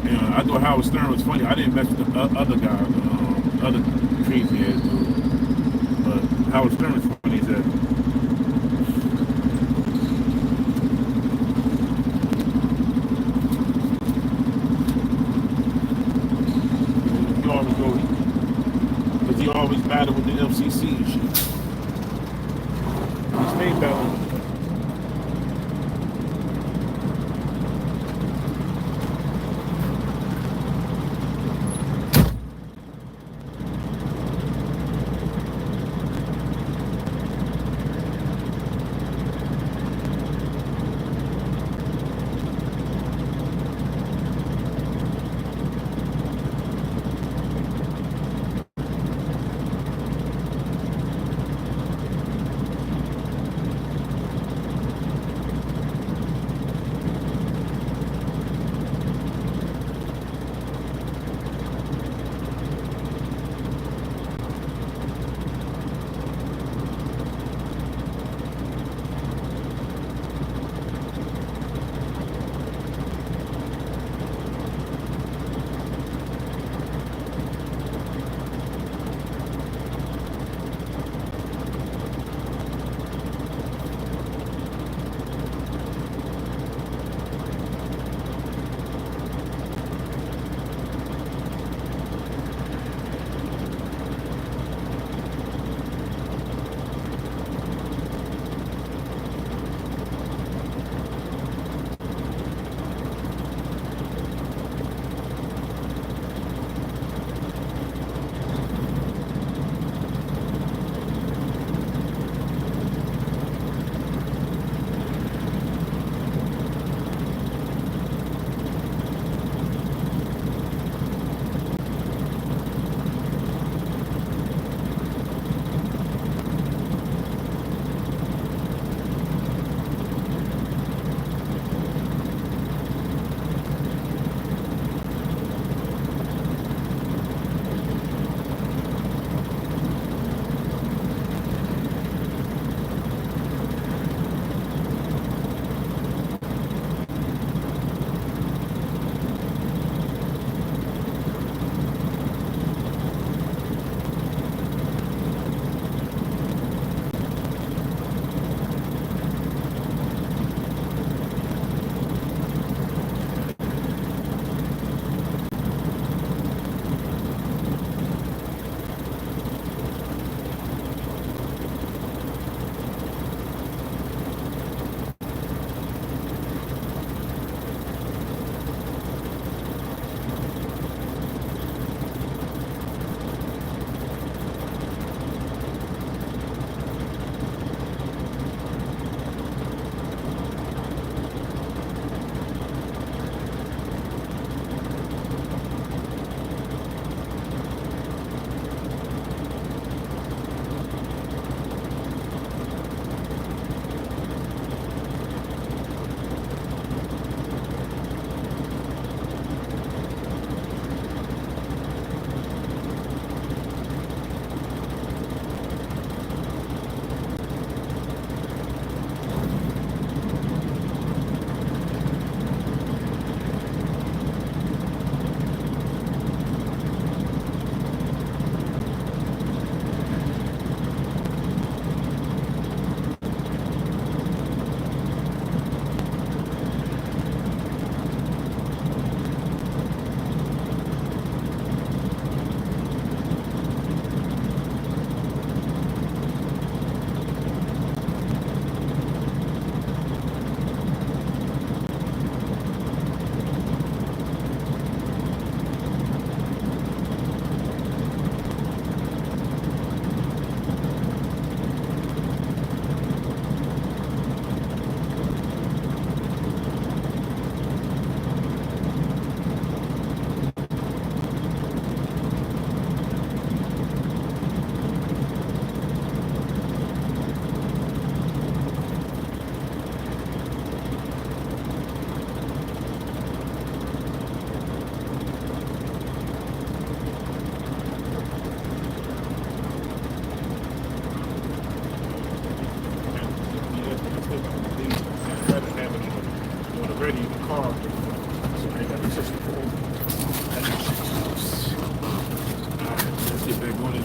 Yeah, I thought Howard Stern was funny. I didn't mess with the other guy, the other crazy ass dude. But Howard Stern was funny as hell. He always go, because he always battled with the FCC and shit. He stayed battling.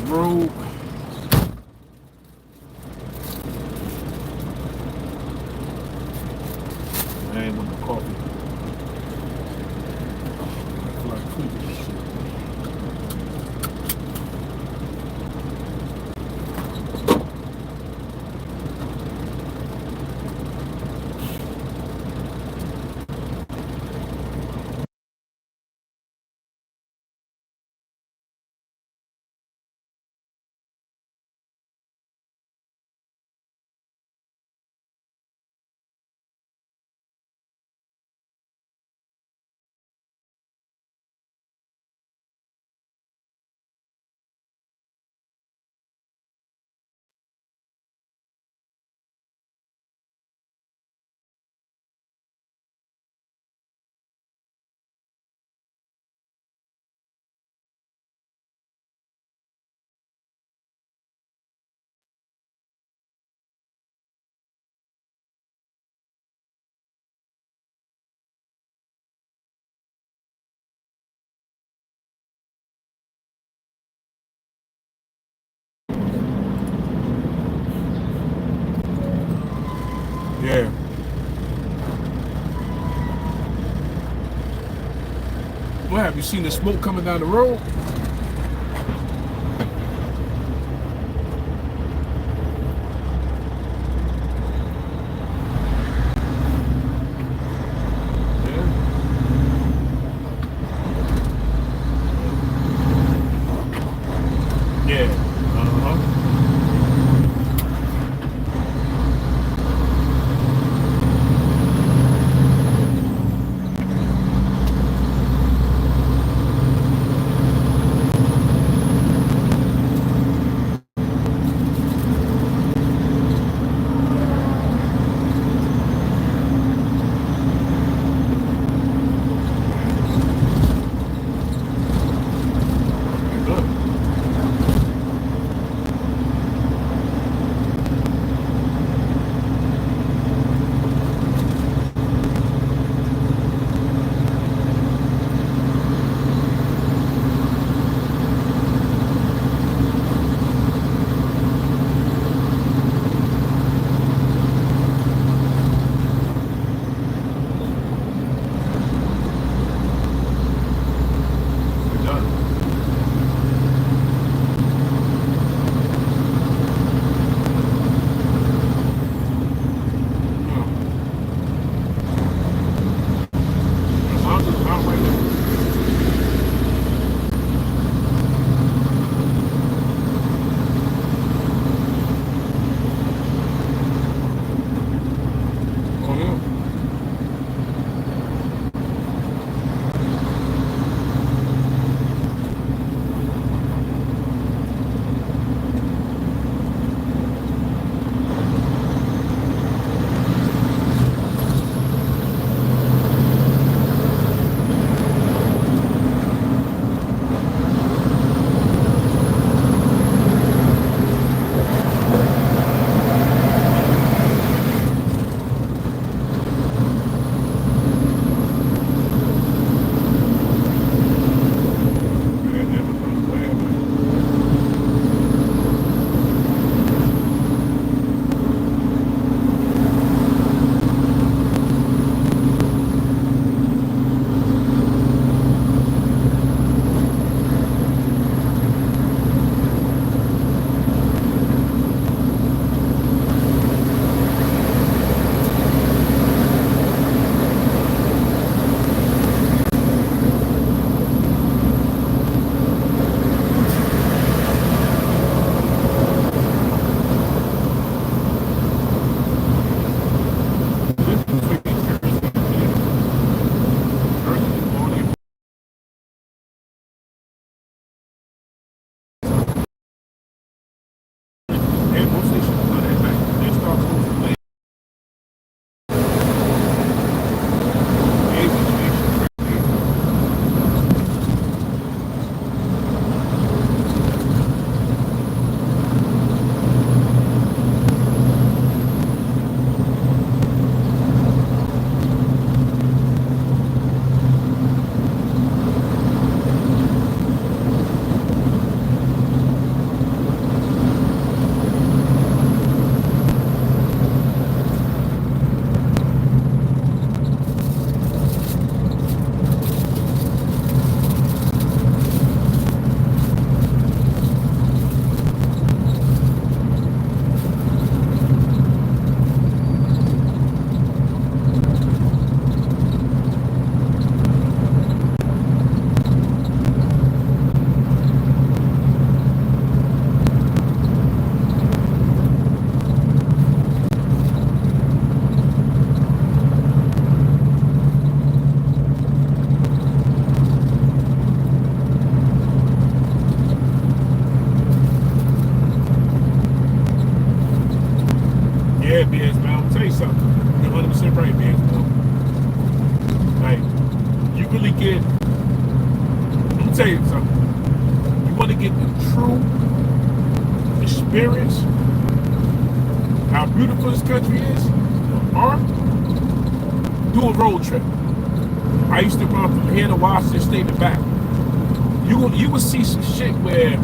road. I ain't want no coffee. I feel like cooking this shit. Yeah. What have you seen the smoke coming down the road? Yeah. Uh-huh. Yeah, BS, man. I'm gonna tell you something. You're 100% right, BS, man. Like, you really get. Let me tell you something. You want to get the true experience, how beautiful this country is, the art, do a road trip. I used to run from here to Washington State and back. You will see some shit where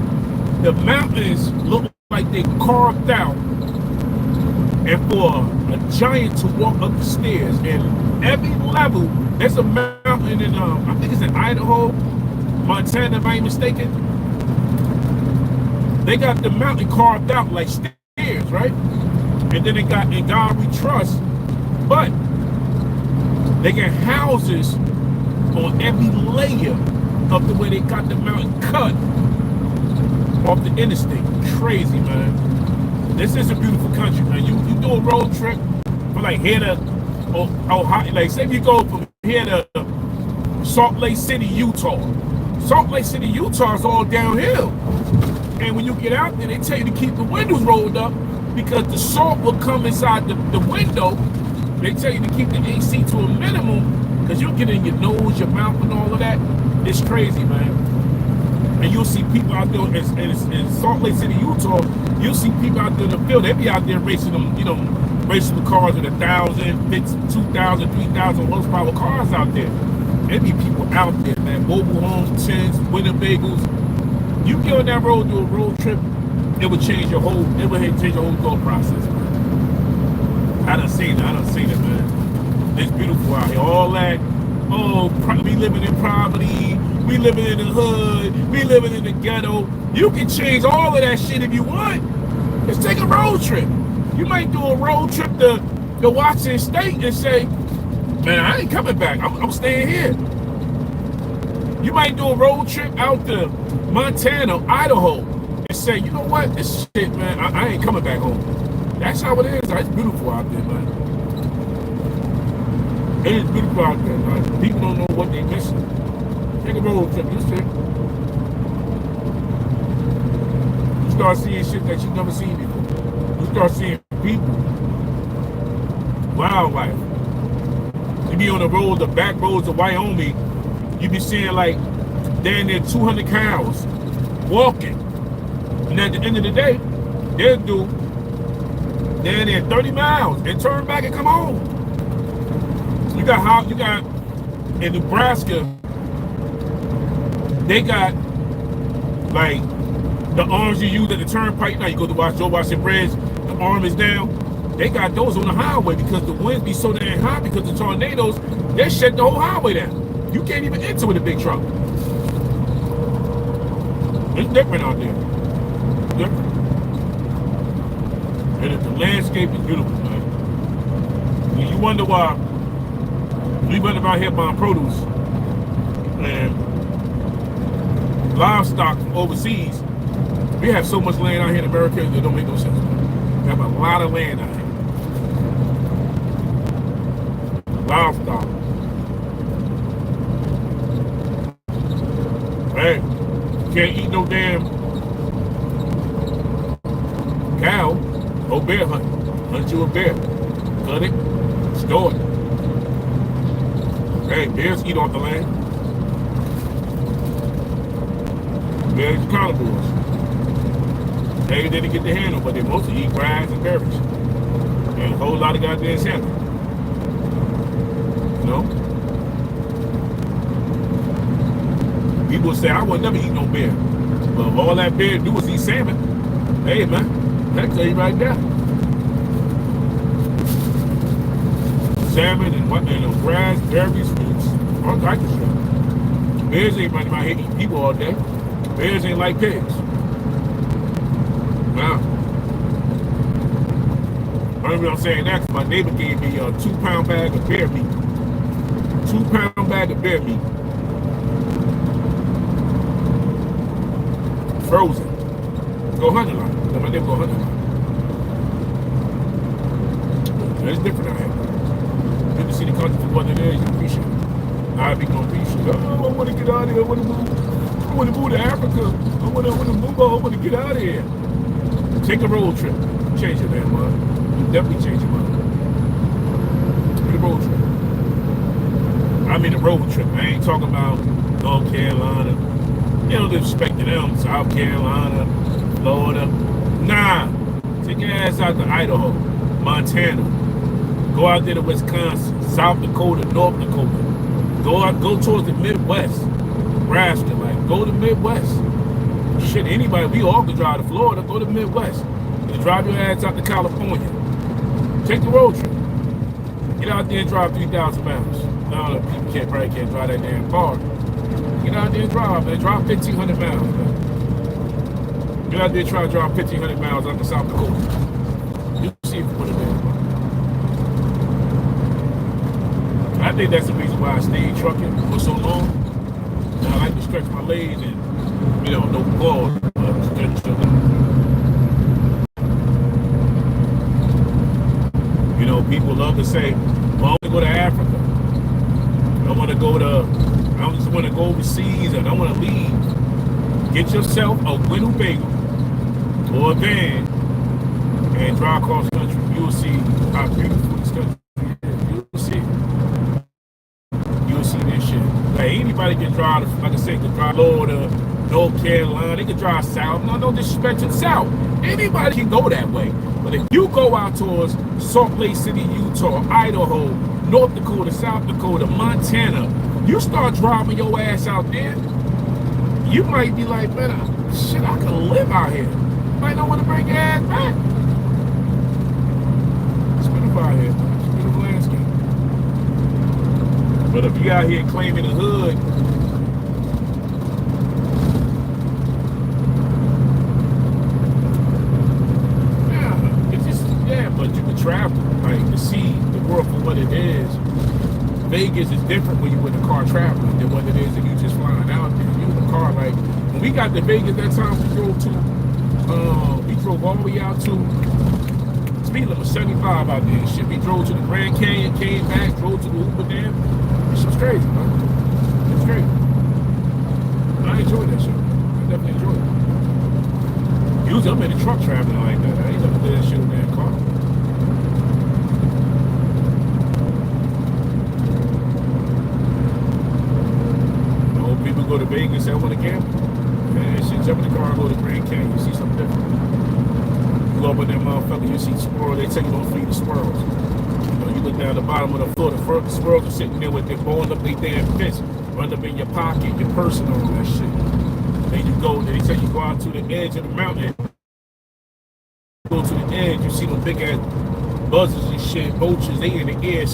the mountains look like they carved out, and for a giant to walk up the stairs, and every level, there's a mountain in I think it's in Idaho, Montana, if I ain't mistaken. They got the mountain carved out like stairs, right? And then they got In God We Trust, but they got houses on every layer of the way they got the mountain cut off the interstate. Crazy, man. This is a beautiful country, man. You do a road trip from like here to Ohio, like say if you go from here to Salt Lake City, Utah. Salt Lake City, Utah is all downhill. And when you get out there, they tell you to keep the windows rolled up because the salt will come inside the window. They tell you to keep the AC to a minimum because you'll get in your nose, your mouth, and all of that. It's crazy, man. And you'll see people out there in Salt Lake City, Utah. You'll see people out there in the field. They be out there racing them, racing the cars with 1,000, 2,000, 3,000 horsepower cars out there. There be people out there, man. Mobile homes, tents, Winnebagos. You get on that road, do a road trip, it would change your whole thought process, man. I done seen it, man. It's beautiful out here. All that, we living in poverty, we living in the hood, we living in the ghetto. You can change all of that shit if you want. Let's take a road trip. You might do a road trip to Washington State and say, man, I ain't coming back. I'm staying here. You might do a road trip out to Montana, Idaho, and say, you know what, this shit, man, I ain't coming back home. That's how it is. It's beautiful out there, man. It is beautiful out there, man. People don't know what they're missing. Take a road trip, you see. You start seeing shit that you've never seen before. You start seeing people, wildlife. You be on the road, the back roads of Wyoming, you be seeing like down there 200 cows walking. And at the end of the day, they'll do down there 30 miles and turn back and come home. You got in Nebraska, they got like the arms you use at the turnpike. Now you go to Joe Washington Bridge, the arm is down. They got those on the highway because the winds be so damn high because the tornadoes, they shut the whole highway down. You can't even enter with a big truck. It's different out there. Different. And the landscape is beautiful, man. And you wonder why we run about here buying produce and livestock from overseas. We have so much land out here in America that don't make no sense. We have a lot of land out here. Livestock. Hey, can't eat no damn cow. Go bear hunt. Hunt you a bear. Cut it. Store it. Hey, bears eat off the land. Bears are carnivores. They didn't get the handle, but they mostly eat grass and berries. And a whole lot of goddamn salmon. You know? People say, I would never eat no bear. But if all that bear do is eat salmon, hey, man, that tell you right there. Salmon and grass, berries, fruits, all types of shit. Bears ain't running around here eating people all day. Bears ain't like pigs. Wow. I don't know what I'm saying that because my neighbor gave me a 2-pound bag of bear meat. 2-pound bag of bear meat. Frozen. Go hunting like it. My neighbor go hunting like it. It's different out here. Good to see the country for what it is. You appreciate it. I be gonna appreciate it. Oh, I want to get out of here. I want to move to Africa. I want to move on. I want to get out of here. Take a road trip. Change your damn mind. You definitely change your mind. The road trip. I mean the road trip. I ain't talking about North Carolina. You don't disrespect them. South Carolina, Florida. Nah. Take your ass out to Idaho, Montana. Go out there to Wisconsin, South Dakota, North Dakota. Go towards the Midwest, Nebraska. Like, go to the Midwest. Shit, anybody, we all can drive to Florida. Go to the Midwest. You drive your ass out to California. Take the road trip. Get out there and drive 3,000 miles. No, people probably can't drive that damn car. Get out there and drive, man. Drive 1,500 miles, man. Get out there and try to drive 1,500 miles out to South Dakota. You see what it is. I think that's the reason why I stayed trucking for so long. And I like to stretch my legs and, no balls. People love to say, well, I want to go to Africa. I just want to go overseas and I want to leave. Get yourself a Winnebago or a van and drive across the country. You'll see how beautiful this country is. You'll see. You'll see this shit. Like, anybody can drive, like I said, can drive Florida, North Carolina. They can drive south. No disrespect to the south. Anybody can go that way. But if you go out towards Salt Lake City, Utah, Idaho, North Dakota, South Dakota, Montana, you start driving your ass out there, you might be like, man, I could live out here. You might not want to bring your ass back. It's beautiful out here. It's a beautiful landscape. But if you out here claiming the hood, but you can travel, like, to see the world for what it is. Vegas is different when you're in a car traveling than what it is if you just flying out there. You in a car, like, when we got to Vegas that time, we drove all the way out to, speed limit 75 out there and shit. We drove to the Grand Canyon, came back, drove to the Hoover Dam. This shit's crazy, man. It's crazy. I enjoy that shit. I definitely enjoy it. Usually I'm in the truck traveling like that. I ain't never did that shit in that car. People go to Vegas, I want to gamble. Man, shit, jump in the car and go to Grand Canyon, you see something different. You go up in that motherfucker, you see squirrels, they tell you don't feed the squirrels. You look down the bottom of the floor, the squirrels are sitting there with their balling up their damn fist, run up in your pocket, your purse and all that shit. Then you go, they tell you go out to the edge of the mountain. Go to the edge, you see them big ass buzzers and shit, vultures, they in the air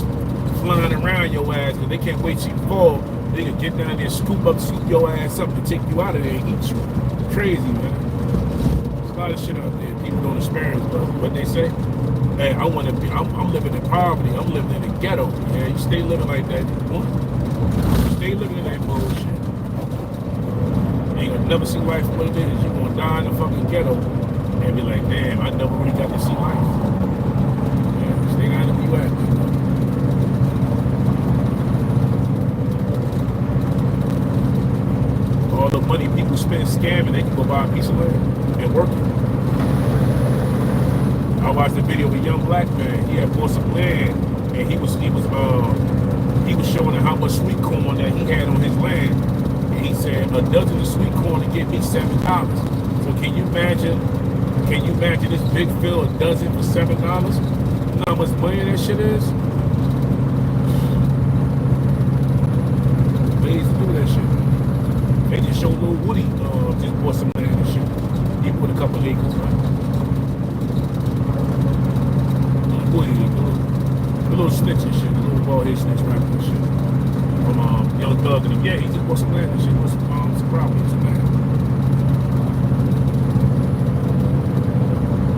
flying around your ass because they can't wait till you fall. They can get down there, scoop your ass up and take you out of there and eat you. Crazy, man. There's a lot of shit out there. People don't experience what they say. Hey, I'm living in poverty. I'm living in the ghetto. Yeah, you stay living like that. You stay living in that bullshit. You ain't gonna never see life for what it is. You're gonna die in the fucking ghetto and be like, damn, I never really got to see life. Yeah, stay down in the U.S. All the money people spend scamming, they can go buy a piece of land and work it. I watched a video of a young black man. He had bought some land, and he was showing how much sweet corn that he had on his land. And he said a dozen of sweet corn to get me $7. So can you imagine this big fill a dozen for $7? You know how much money that shit is? Ways to do that shit. They just showed little Woody just bought some land and shit. He put a couple acres, right? Little Woody, the little snitch and shit, the little bald head snitch rapper and shit. From Young Thug and them. Yeah, he just bought some land and shit, bought some property and some land.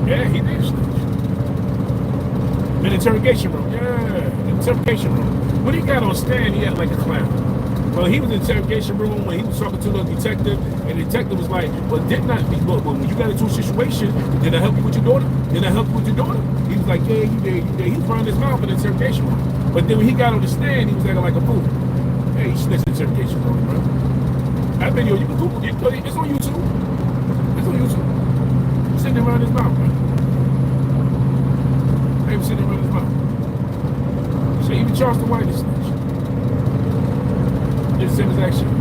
Yeah, he did snitch. In the interrogation room, interrogation room. When he got on stand, he had like a clown. Well, he was in the interrogation room when he was talking to the detective, and the detective was like, well, when you got into a situation, did I help you with your daughter? Did I help you with your daughter? He was like, yeah, you did. He was running his mouth in the interrogation room. But then when he got on the stand, he was acting like a fool. Hey, he snitched in the interrogation room, bro. That video, you can Google it. It's on YouTube. It's on YouTube. He's sitting around his mouth, bro. Charles the White is snitch. It's same exact shit.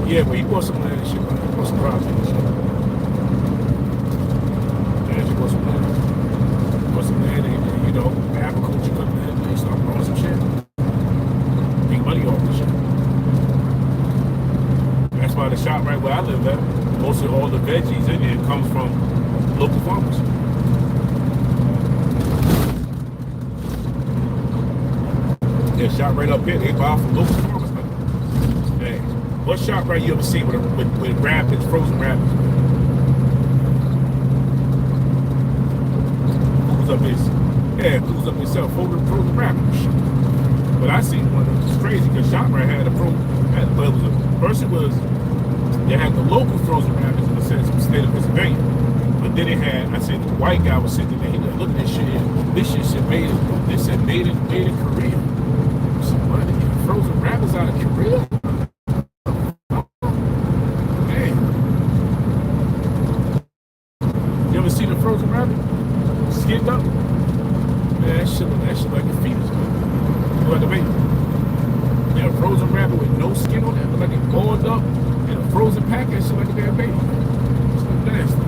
Yeah, but he bought some land and shit, man. He bought some property and shit. Yeah, he bought some land. He bought some land and, you know, agriculture coming in. They start growing some shit. Make money off the shit. That's why the shop right where I live at, most of all the veggies in there comes from local farmers. Yeah, shop right up here, they buy from local farmers. Hey, what shop right you ever seen with rabbits, frozen rabbits? Who's up his? Yeah, who's up himself, frozen rabbits. But I seen one that was crazy because shop right had a frozen. But it was they had the local frozen rabbits in the sense of the state of Pennsylvania. But then it had, I said, the white guy was sitting there, he like, look at this shit here. This shit said made in Korea. So what, they get frozen rabbits out of Korea? Man. You ever seen a frozen rabbit? Skinned up? Man, that shit like a fetus, man. Like a baby. Yeah, a frozen rabbit with no skin on it, but like it boiled up in a frozen pack, that shit like a damn baby. It's like nasty.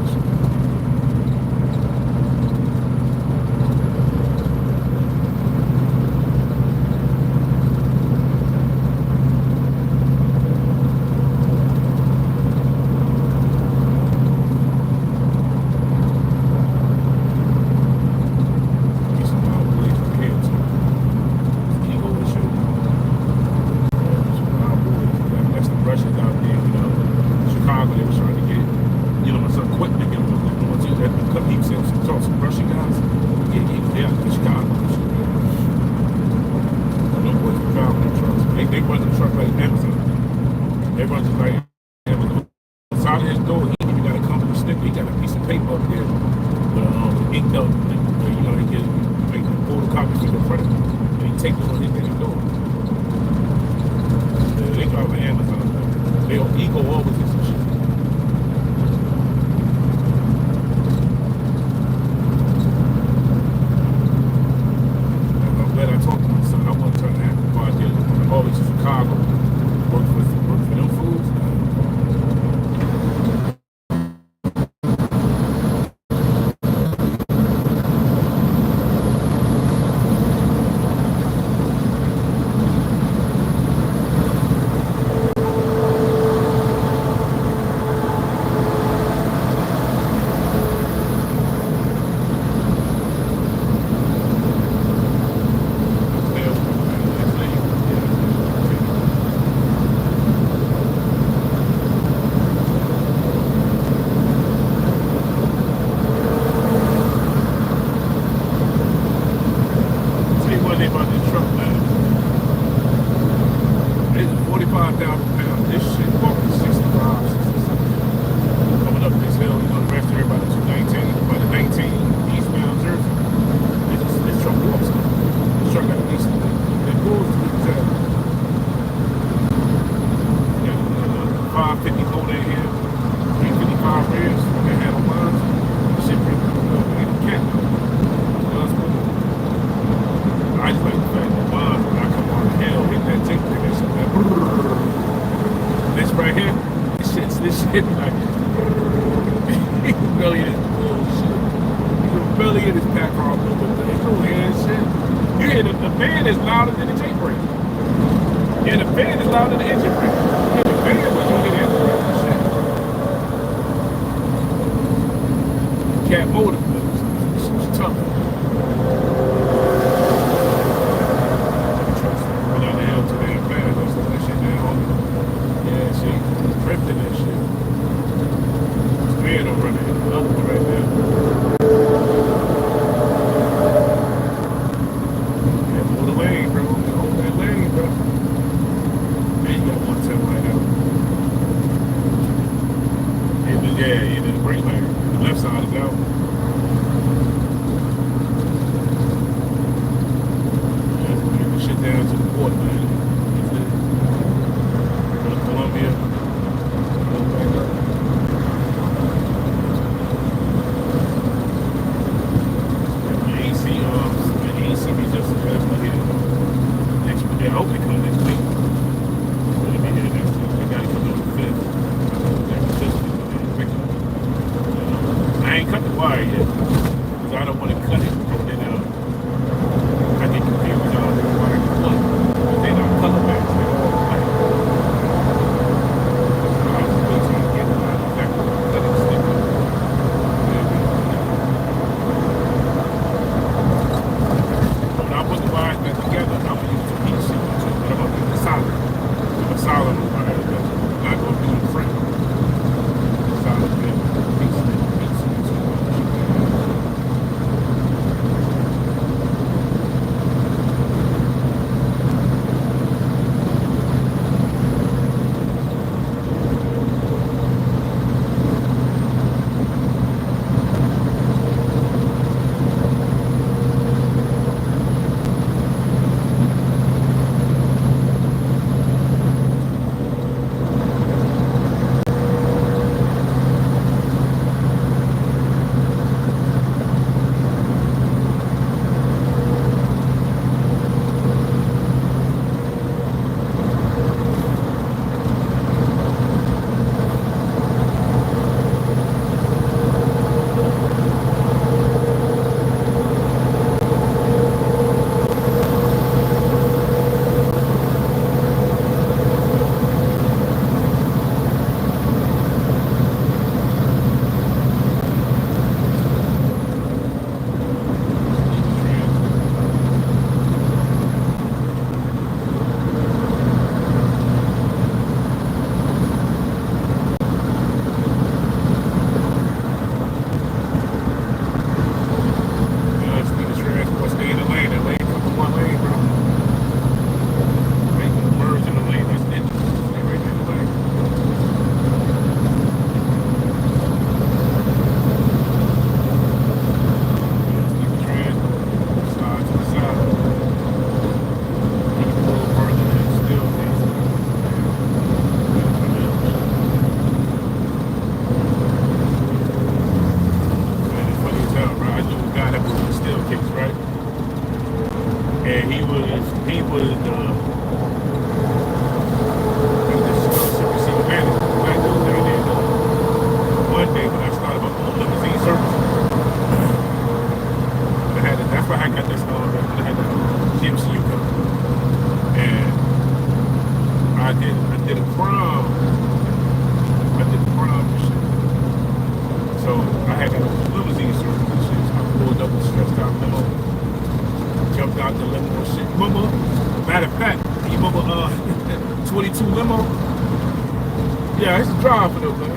Yeah, I used to drive for them, man.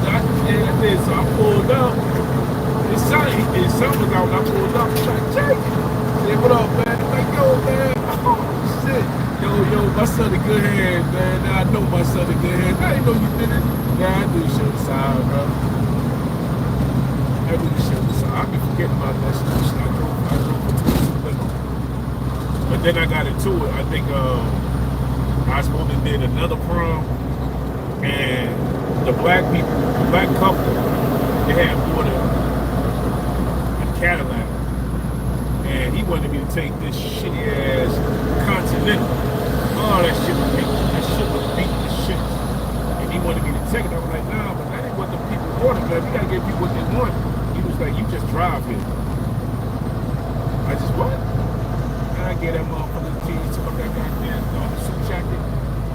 I did, so I pulled up. His son was out when I pulled up. He's like, Jake. I said, what up, man? He's like, yo, man. Oh, shit. Yo, my son in good hands, man. Now I know my son in good hands. I didn't know you did it. Yeah, I do shit aside, bro. I do shit aside. I be forgetting about that shit. I drove for 2 minutes. But then I got into it. I think I supposed to did another prom, and the black couple, they had bought a Cadillac, and he wanted me to take this shitty ass Continental. Oh, that shit was beating the shit. And he wanted me to take it. I was like, nah, but that ain't what the people wanted, man. You gotta give people what they want. He was like, you just drive here. I just what? I get that motherfucker's keys, took up that goddamn suit jacket.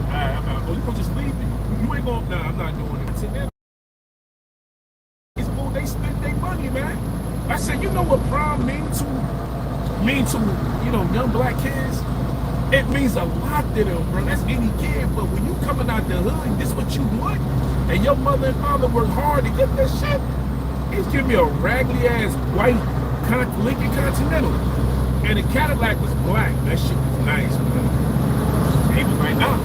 Alright, I'm out. Oh, you gonna just leave me? You ain't gonna, nah, I'm not doing it. So then, they spend their money, man. I said, you know what prom means to, you know, young black kids? It means a lot to them, bro. That's any kid, but when you coming out the hood, this what you want, and your mother and father worked hard to get that shit, he's giving me a raggedy ass white Lincoln Continental. And the Cadillac was black. That shit was nice, man. And he was like, nah.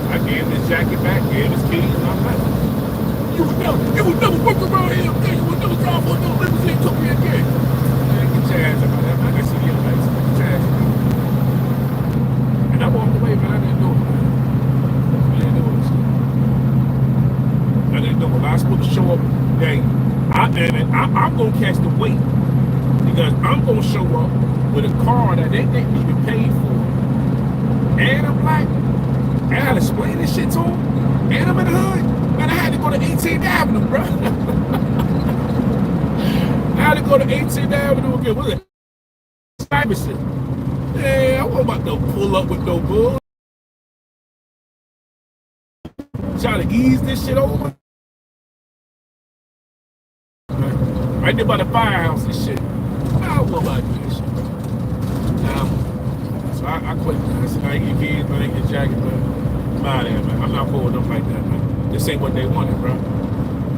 I gave him his jacket back, gave him his keys, and I'm like, you would never work around here again. You would never drive on no limousine company again. Man, get your ass up out of that. I got see the lights. Get your ass up. And I walked away, man. I didn't know it, man. I didn't know it. I didn't know it. I was supposed to show up. Dang. I'm going to catch the weight. Because I'm going to show up with a car that they didn't even pay for. And I'm like, I had to explain this shit to them. And I'm in the hood. Man, I had to go to 18th Avenue, bro. I had to go to 18th Avenue again. What's it? Stuyvesant. Yeah, I wasn't about to pull up with no bull. Trying to ease this shit over. Right there by the firehouse and shit. I wasn't about to do this shit. So I quit. I said, I ain't get kids, man. I ain't get jacket, man. I'm out of there, man. I'm not pulling up like that, man. This ain't what they wanted, bro.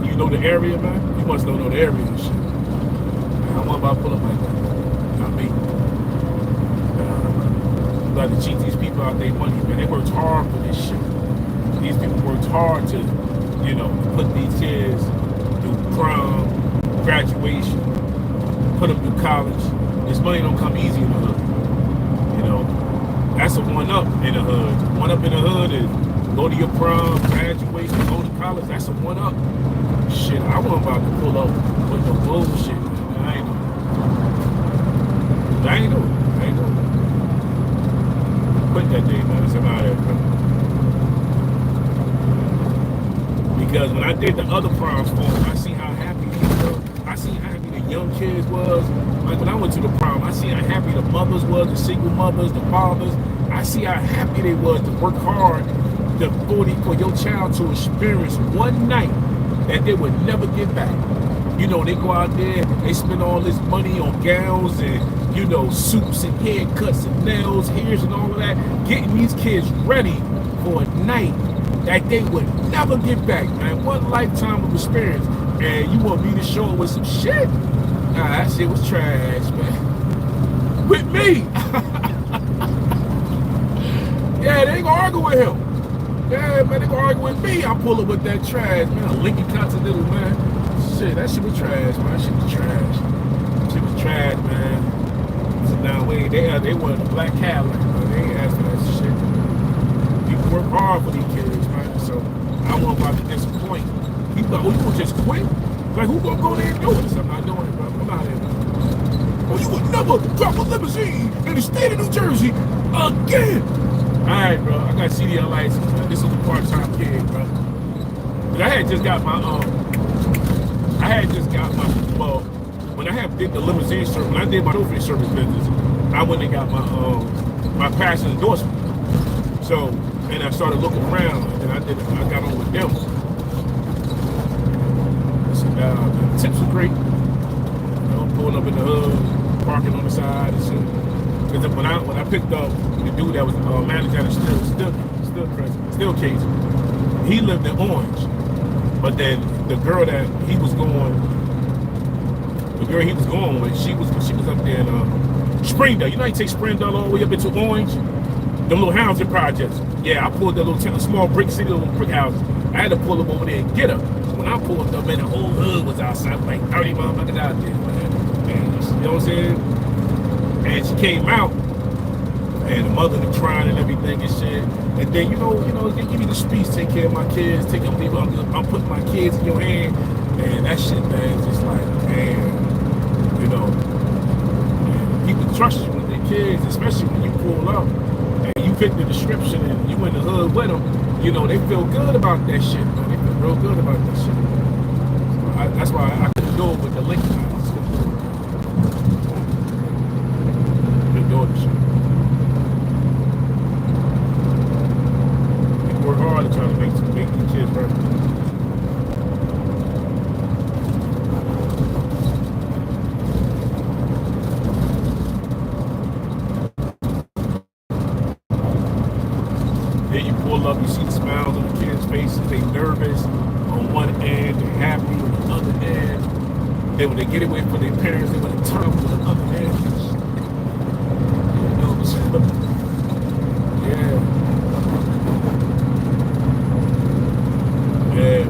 You know the area, man? You must don't know the area and shit. I don't want about to pull up like that. Not me. You got to cheat these people out their money, man. They worked hard for this shit. These people worked hard to, you know, put these kids through prom, graduation, put them through college. This money don't come easy in the hood. You know, that's a one-up in the hood. One-up in the hood is go to your prom, graduation, go to college. That's a one-up. Shit, I wasn't about to pull up with no bullshit. I ain't doing it. Quit that day, man. It's out there, bro. Because when I did the other proms for them, I see how happy they were. I see how happy the young kids was. Like when I went to the prom, I see how happy the mothers was, the single mothers, the fathers. I see how happy they was to work hard for your child to experience one night that they would never get back. You know, they go out there, they spend all this money on gowns and, you know, suits and haircuts and nails, hairs and all of that, getting these kids ready for a night that they would never get back, man. One lifetime of experience. And you want me to show up with some shit? Nah, that shit was trash, man. With me. Yeah, they gonna argue with him. Yeah, man, they gonna argue with me. I'm pulling with that trash, man. A Lincoln Continental, man. Shit, that shit was trash, man. That shit was trash. Shit was trash, man. So now they wanted a black Cadillac, man. They ain't asked for that shit. People work hard for these kids, man. So I wasn't about to disappoint. He's like, oh, you gonna just quit? Like, who gonna go there and do it? I'm not doing it, bro. I'm out here, man. Oh, you would never drop a limousine in the state of New Jersey again. All right, bro. I got CDL license, man. This is a part-time kid, bro. But I had just got my, well, when I did the limousine service, when I did my chauffeur service business, I went and got my passion endorsement. So, and I started looking around, and I got on with them. The tips were great. You know, pulling up in the hood, parking on the side and shit. Because when I picked up the dude that was manager at the still good, Chris. Still Casey. He lived in Orange. But then the girl that he was going with, she was up there in Springdale. You know how you take Springdale all the way up into Orange? Them little housing projects. Yeah, I pulled that little small brick city, little brick houses. I had to pull up over there and get her. So when I pulled up, man, the whole hood was outside, like 30 motherfuckers out there, man. And you know what I'm saying? And she came out, and the mother was crying and everything and shit. And then, you know, they give me the speech, take care of my kids, take care of people. I'm putting my kids in your hand. And that shit, man, is just like, man, you know, man, people trust you with their kids, especially when you pull up and you fit the description and you in the hood with them. You know, they feel good about that shit, man. They feel real good about that shit. So that's why I couldn't do it with the link. Couldn't do it, shit. Work hard to try to make the kids better. Then you pull up, you see the smiles on the kids' faces. They nervous on one end, they're happy on the other end. Then when they get away from their parents, they want to turn to the other end. You know, so, yeah. Yeah.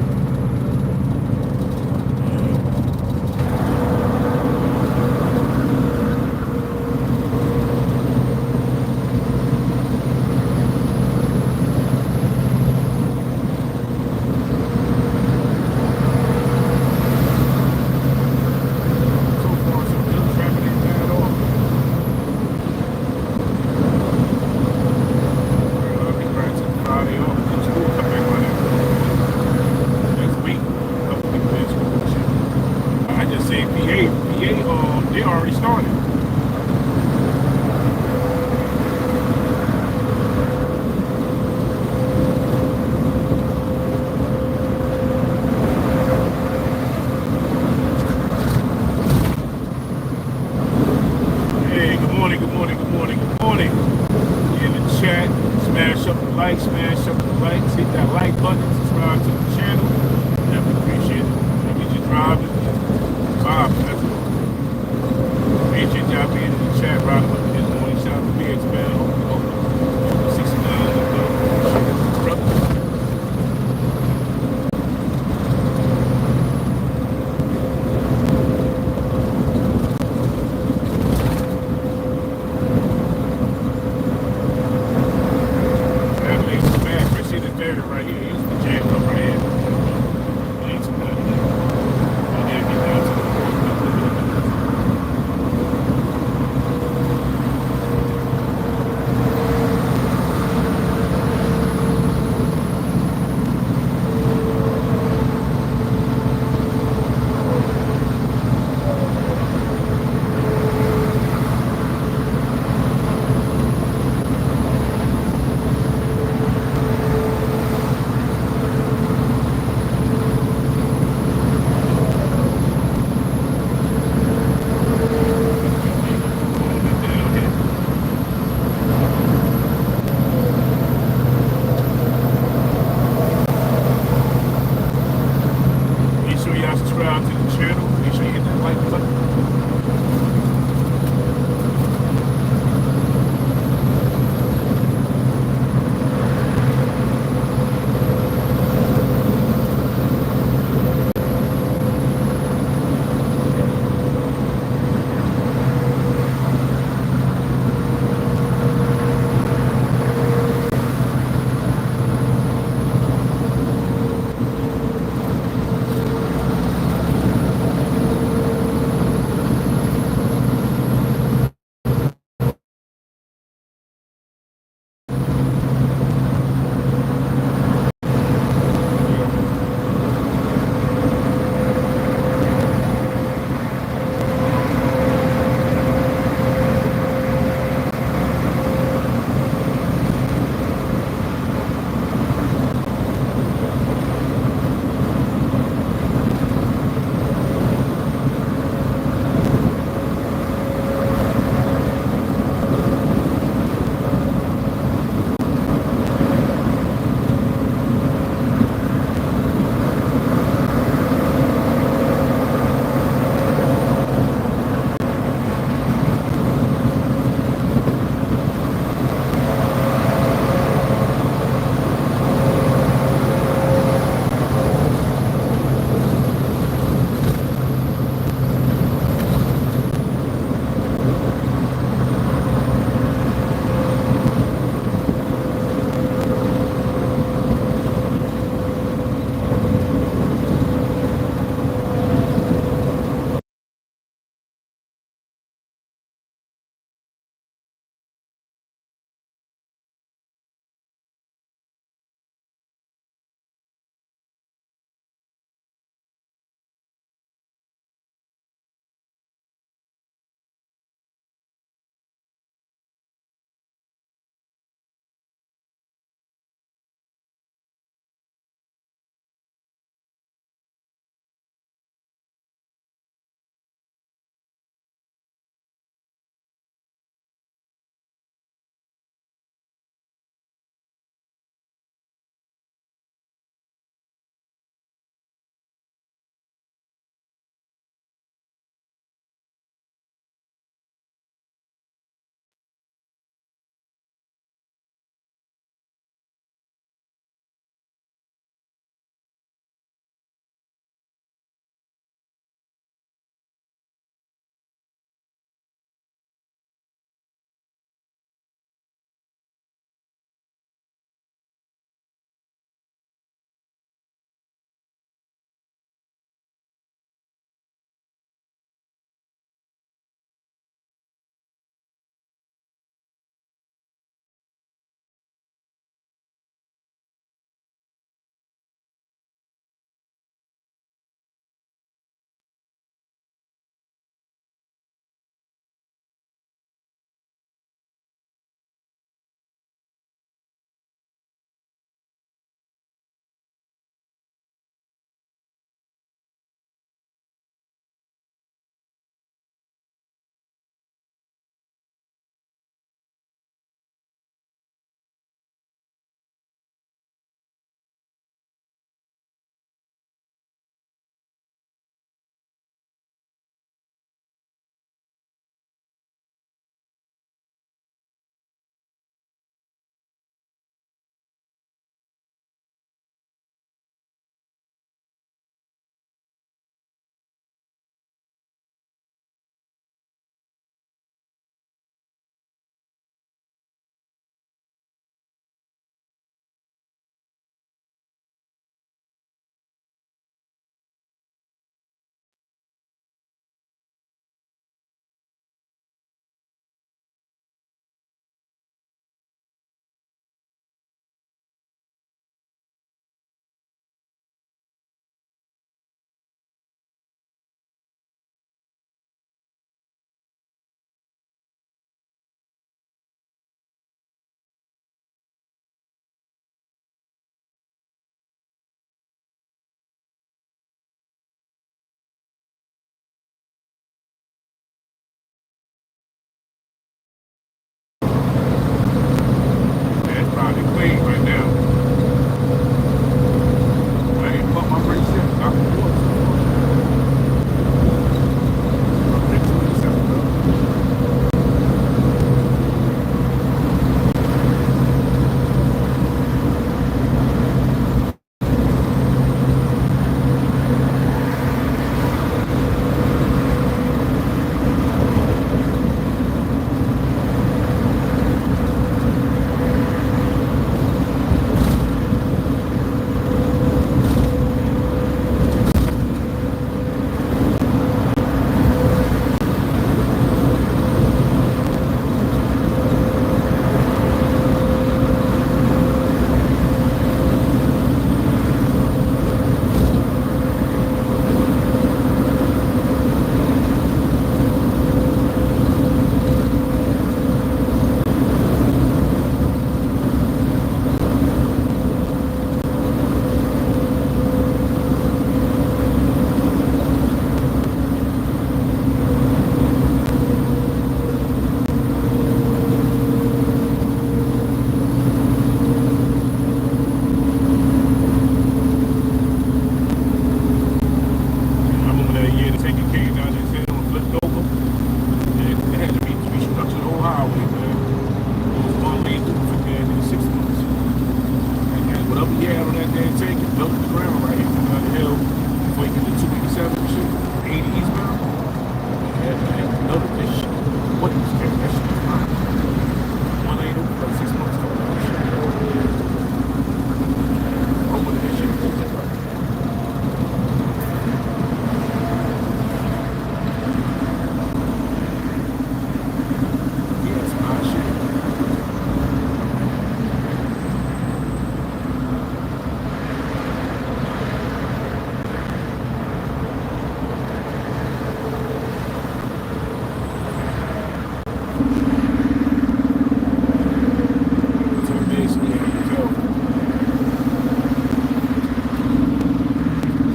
They already started. Hey, good morning. In the chat, smash up the likes, hit that like button, subscribe to the channel. Definitely appreciate it. Maybe you're driving, that's it. Appreciate y'all being in the chat, right up this morning. Shout out to Beards, man. Hope 69 right here. Here's the jam up right here. Ain't too bad. And then get down to the there and take it, built the ground right here on the hill before you get to 287 and shit. 80 eastbound. Yeah, man, built this shit. What is that shit is not. One ain't open for 6 months ago. Oh, what that shit is. Yeah, some hot shit.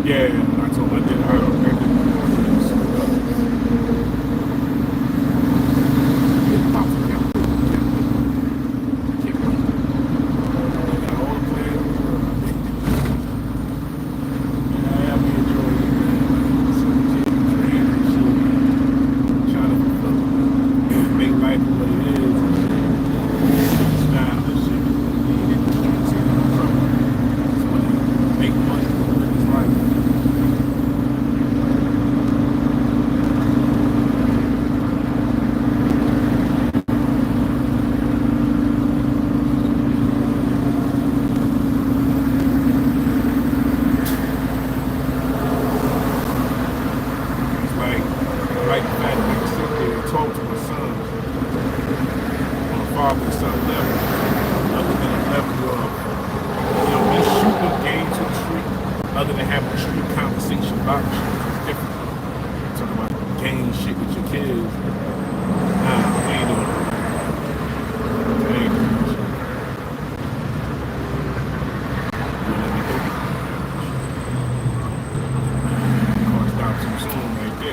Yeah, I told my dad, I don't think like the fact that I can sit there and talk to my son on a father and son level, other than a level of, me shooting a game to the street, other than having a street conversation about the shit. It's different. Talking about game shit with your kids. Nah, I ain't doing it. I ain't doing it.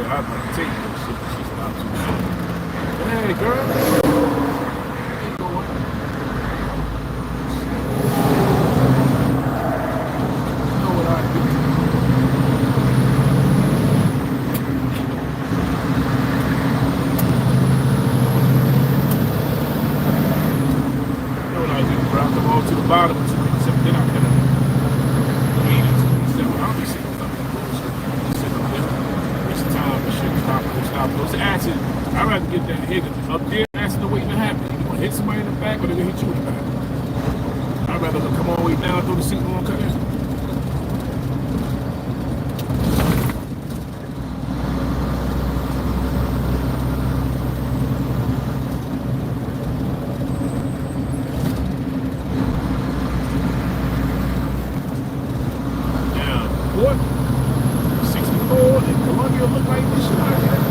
I'd like to take that shit, but she stopped too soon. Hey, girl. Ain't going. You know what I do? You know what I do? Drop them all to the bottom of 287. Then I could have made it to 287. I'll be sitting up that bullshit. Sitting up there. Time and shit, stop those accidents. I'd rather get that hit up there, accident waiting to happen. You gonna hit somebody in the back or they gonna hit you in the back. I'd rather come all the way down, throw the seat on, cut in. What? 64 and Columbia look like this shit like that.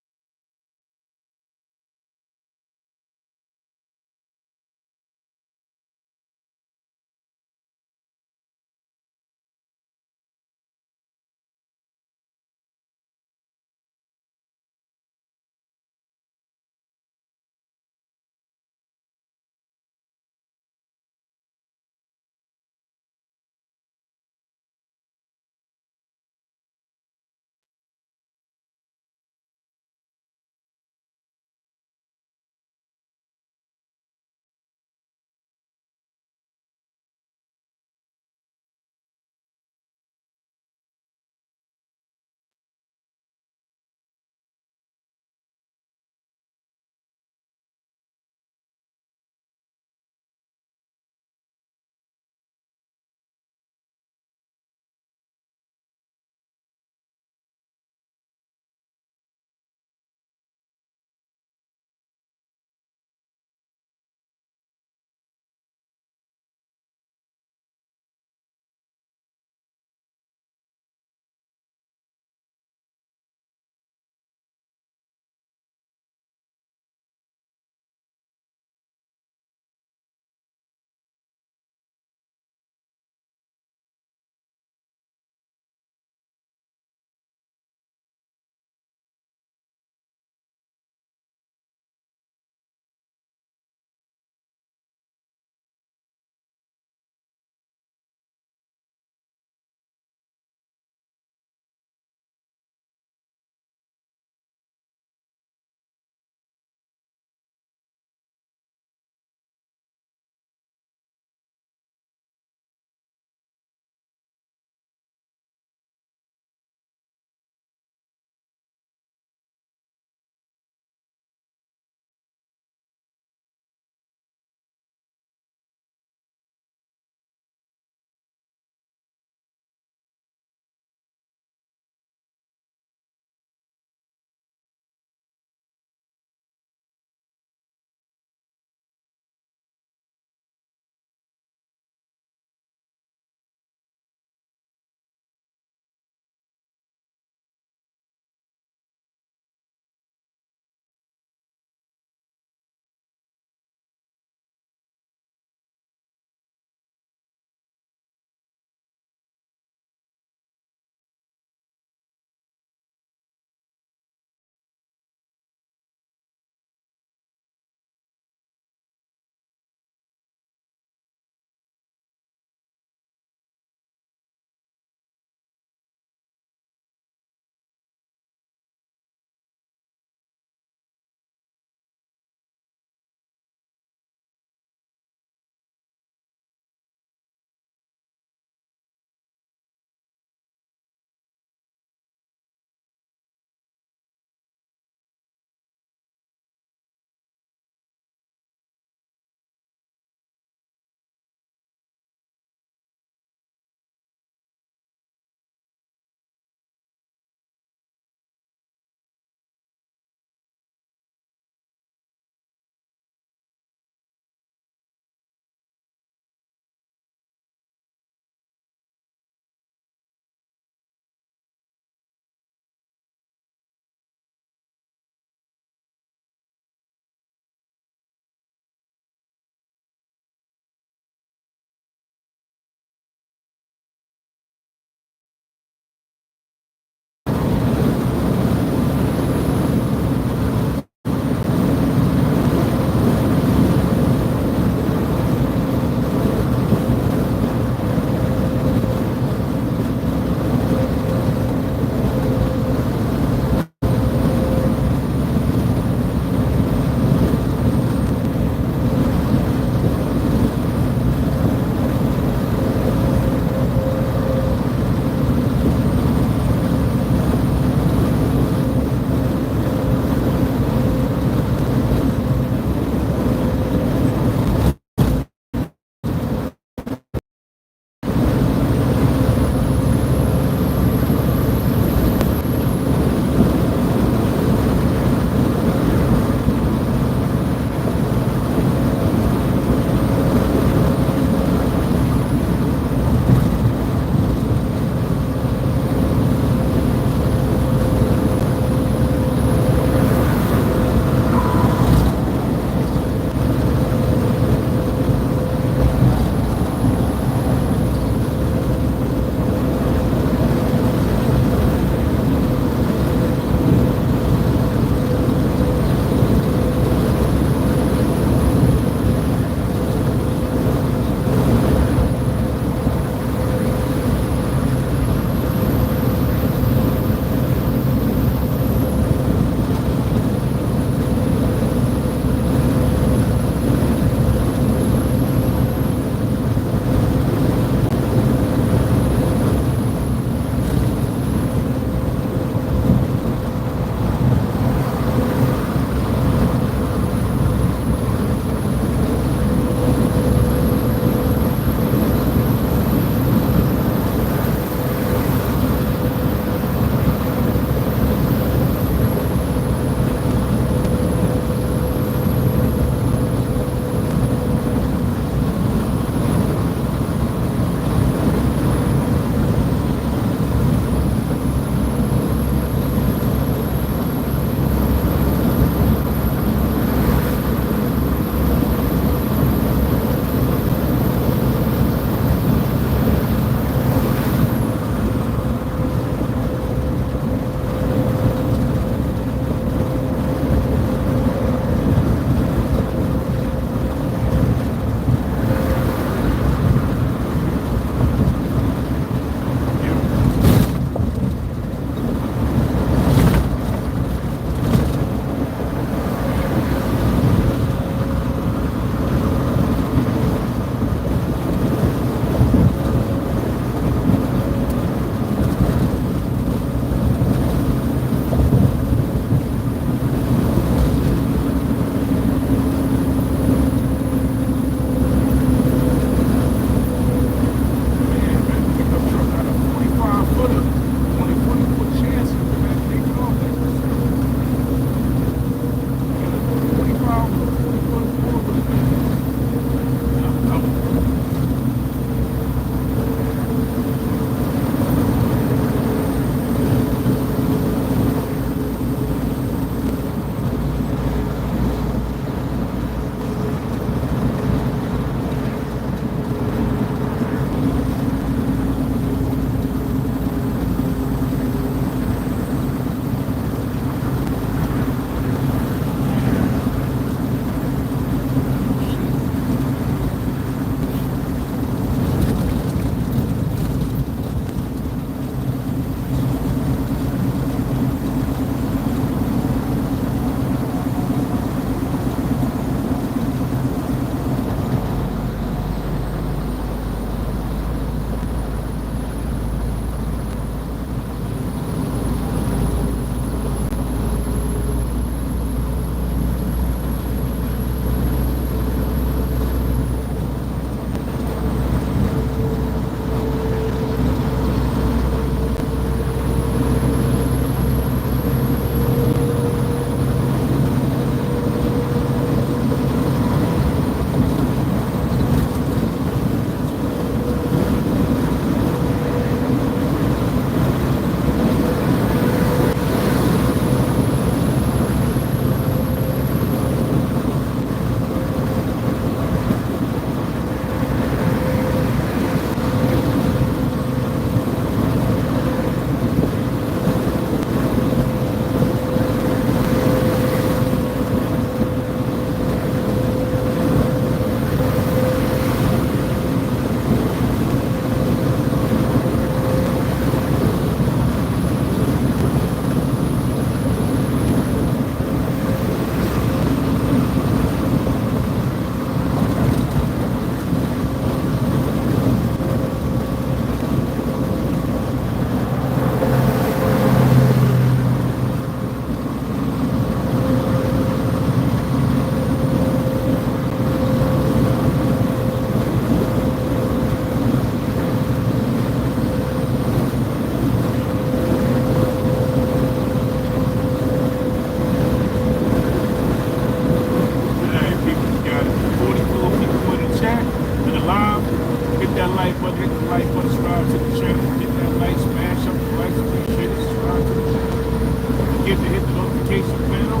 forget to hit the notification panel.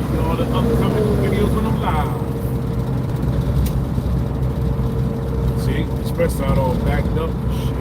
See all the upcoming videos when I'm live. See, express side all backed up and shit.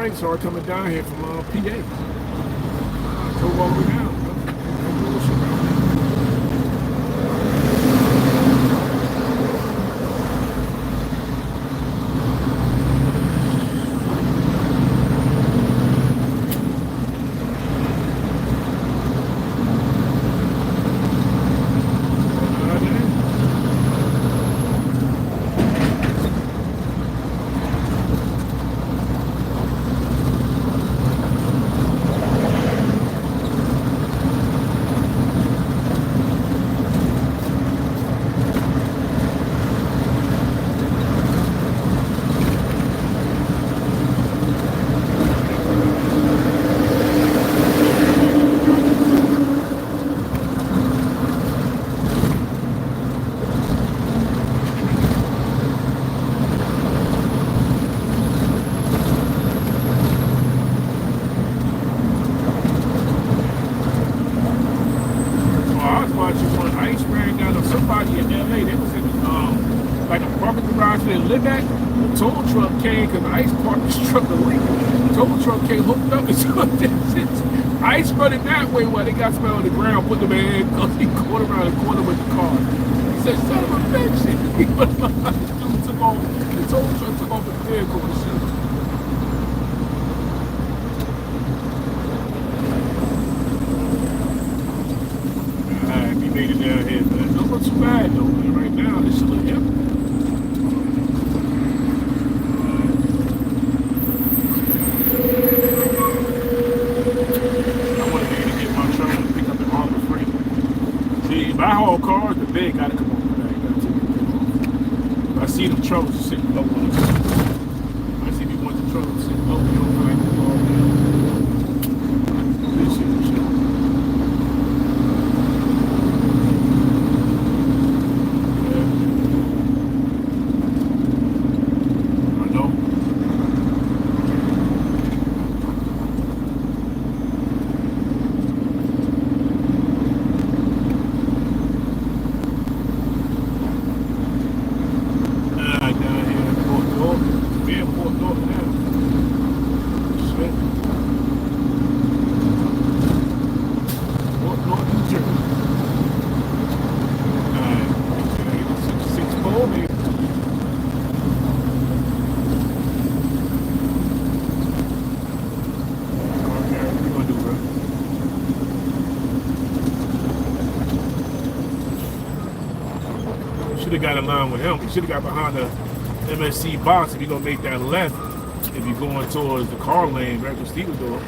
rain started coming down here from PA. I drove all the way down. No bullshit around here. Live at, the tow truck came because Ice parked his truck illegal. The tow truck came hooked up and something. Ice running that way while they got somebody on the ground, put them in because he caught around the corner with the car. He said, son of a bitch. Dude took off, the tow truck took off the vehicle and shit. Alright, we made it down here, man. Don't look too bad though, man. Right now, this should look empty. I haul cars, the bed gotta come on the back. I see them trucks sitting low on the car. I see me want the trucks sitting low, you don't like the car. This shit is shit. Yeah. I know. Should have got in line with him. He should have got behind the MSC box if you're gonna make that left. If you're going towards the car lane, right where Steve was doing.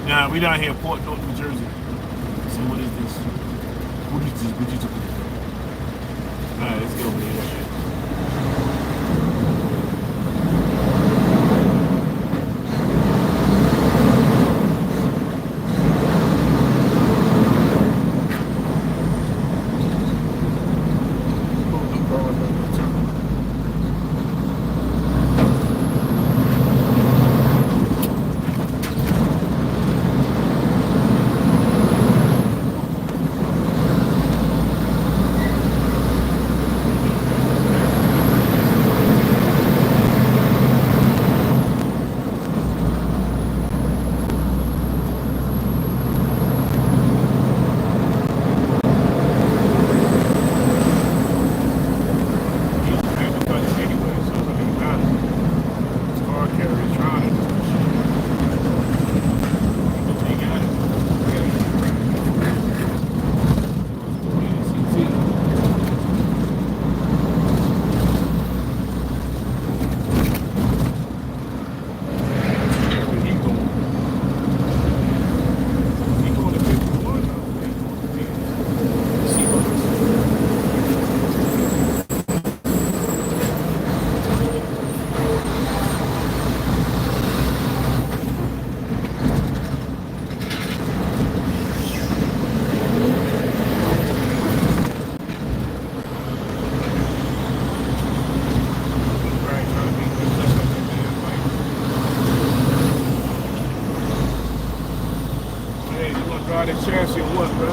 Nah, we down here in Port Newark, New Jersey. So what is this? What is this? What you talking about? Alright, let's get over here. Drive that chassis or what, bro?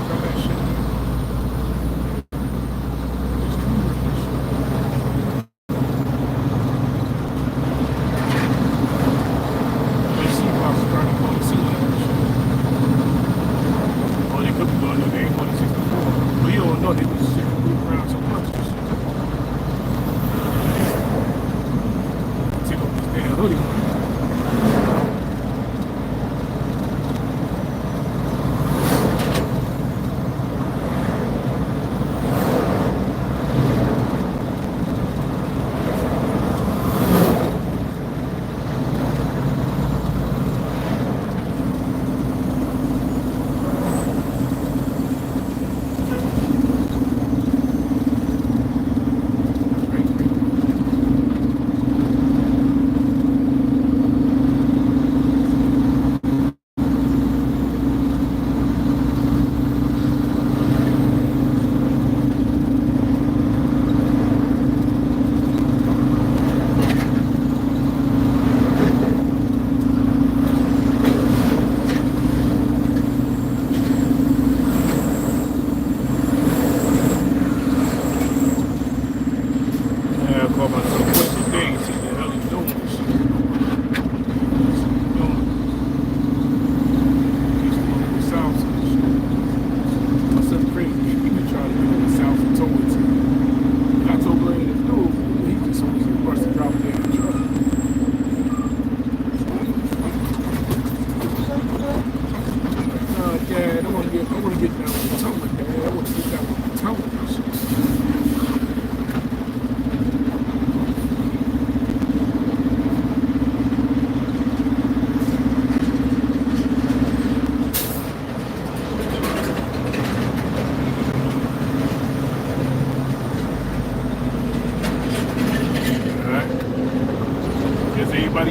Drive that shit. They see about starting to go to see that shit. Oh, they could be going to, they ain't going to 64. But you don't know, they was shit moving around so much and shit. Take off this damn hoodie.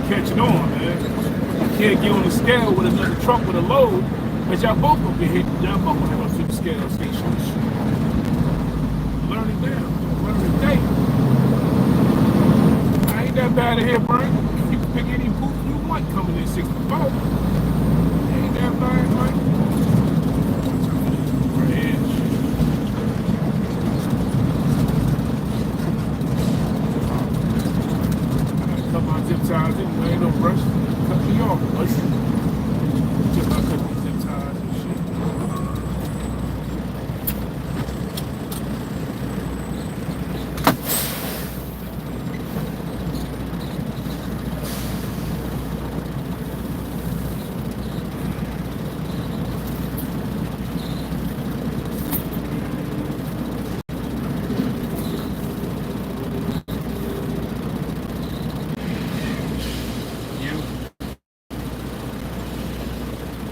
Catching on, man. You can't get on the scale with another truck with a load, but y'all both gonna get hit. Y'all both gonna have to the scale station. Learning now. Learning day. I ain't that bad in here, Brian. You can pick any booth you want coming in 64. Ain't that bad, right? Zip ties anyway, ain't no rush. Cut me off, rush. Just not cut these zip ties and shit.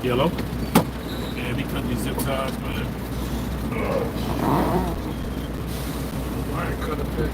Yellow. Yeah, we cut these zip ties, man. I ain't cut a bit.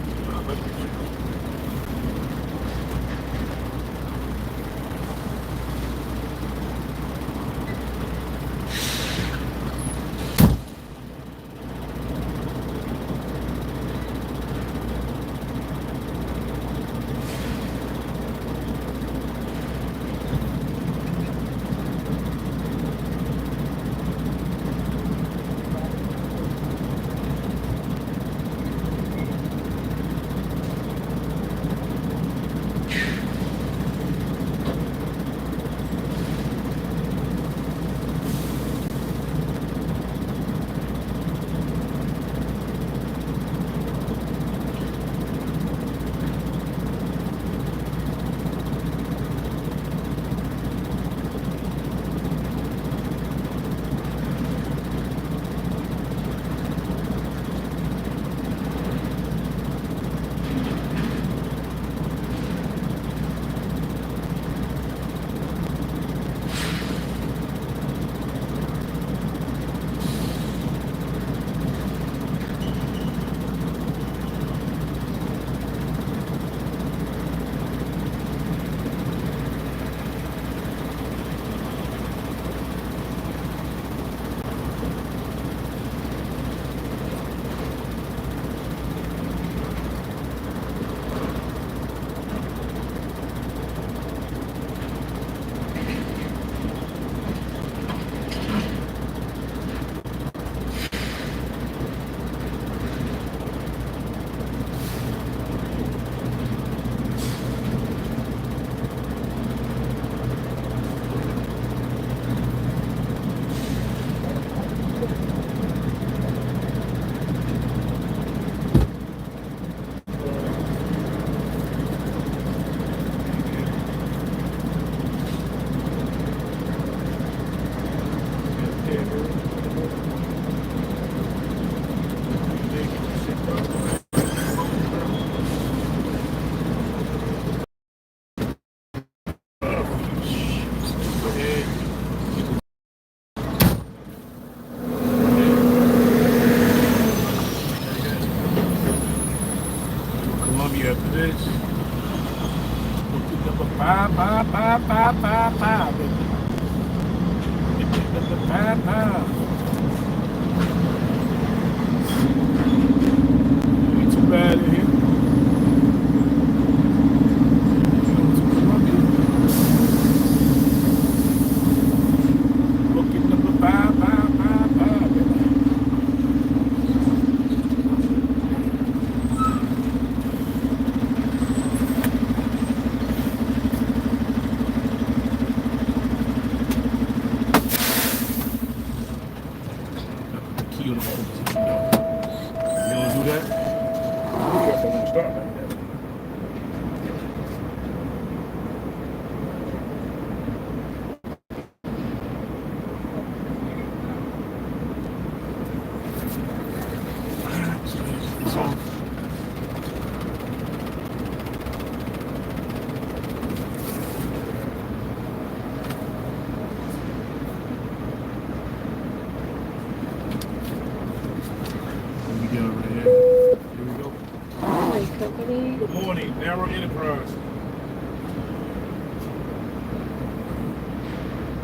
555, baby. Number 55. Ain't too bad in here. Booking number 5555, baby. Key on the phone. You don't do that? You got to start like that. It's on. We get over there. Here we go. My company. Good morning, Narrow Enterprise.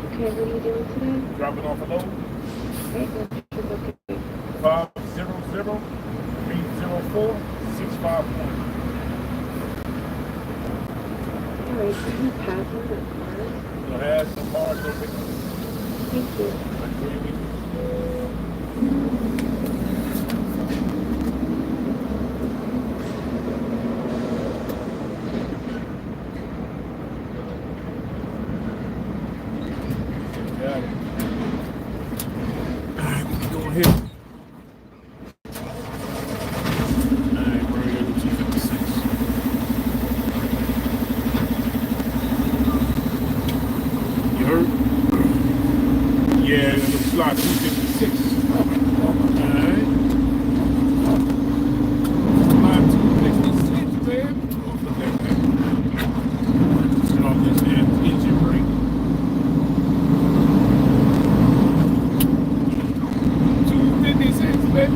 Okay, what are you doing today? Dropping off a load. Okay, what's your booking? 500-304-651. Alright, do you have password or card? You'll have some cards open. Thank you. Enjoy your weekend. Got it. Alright, what we doing here? Alright, bro, you got 256. You heard? Yeah, it looks like 256. Alright. Slide 256, man. Off the left hand. Turn off this engine brake. 256, man.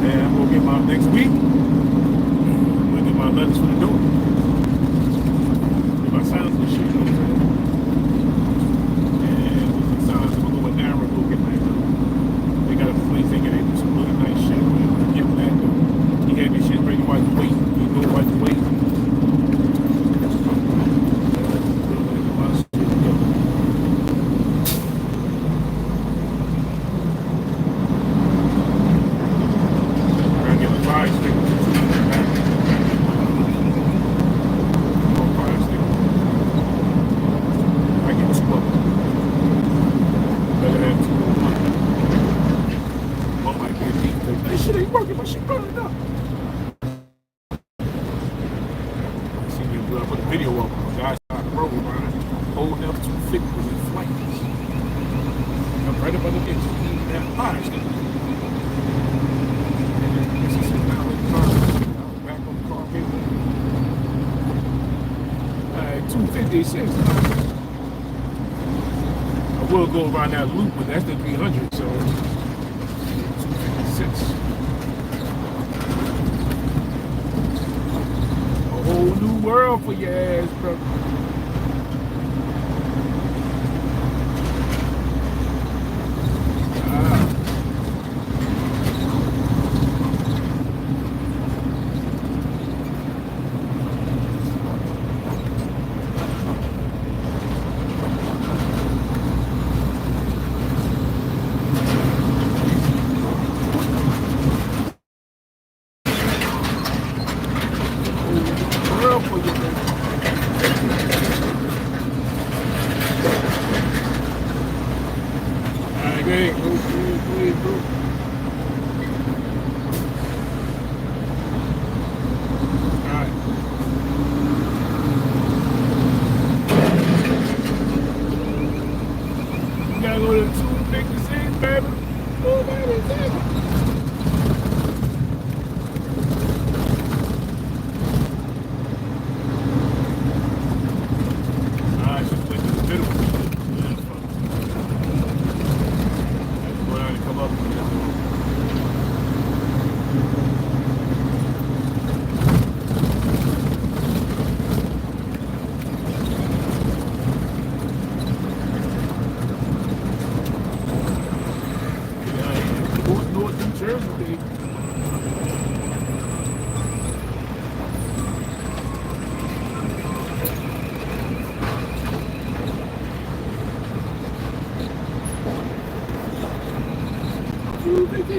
And I'm gonna get my next week. I'm gonna get my letters for the door. Get my signs and shit, you know what I'm saying? And with the signs, I'm gonna go with Narrow, go get my they got a place they can do some really nice shit. Man. Get that though. He had this shit ready while you wait. You know while you wait. I will go around that loop, but that's the 300, so 256. A whole new world for your ass, bro. World for you, baby.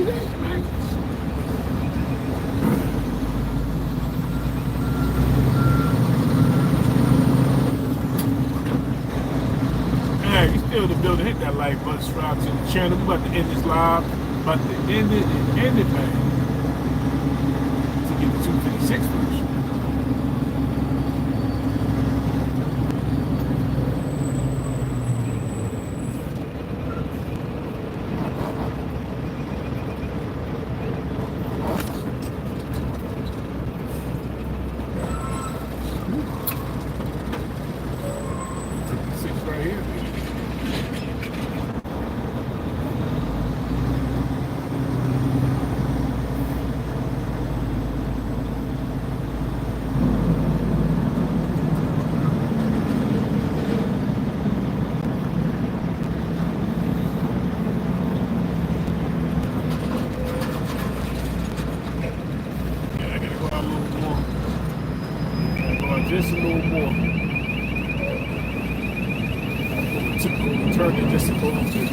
crazy, man. Hey, you still in the building, hit that like button, subscribe to the channel. We about to end this live. About to end it and end it, man. To get the 256 version. Just a little more. Turn it just a little bit.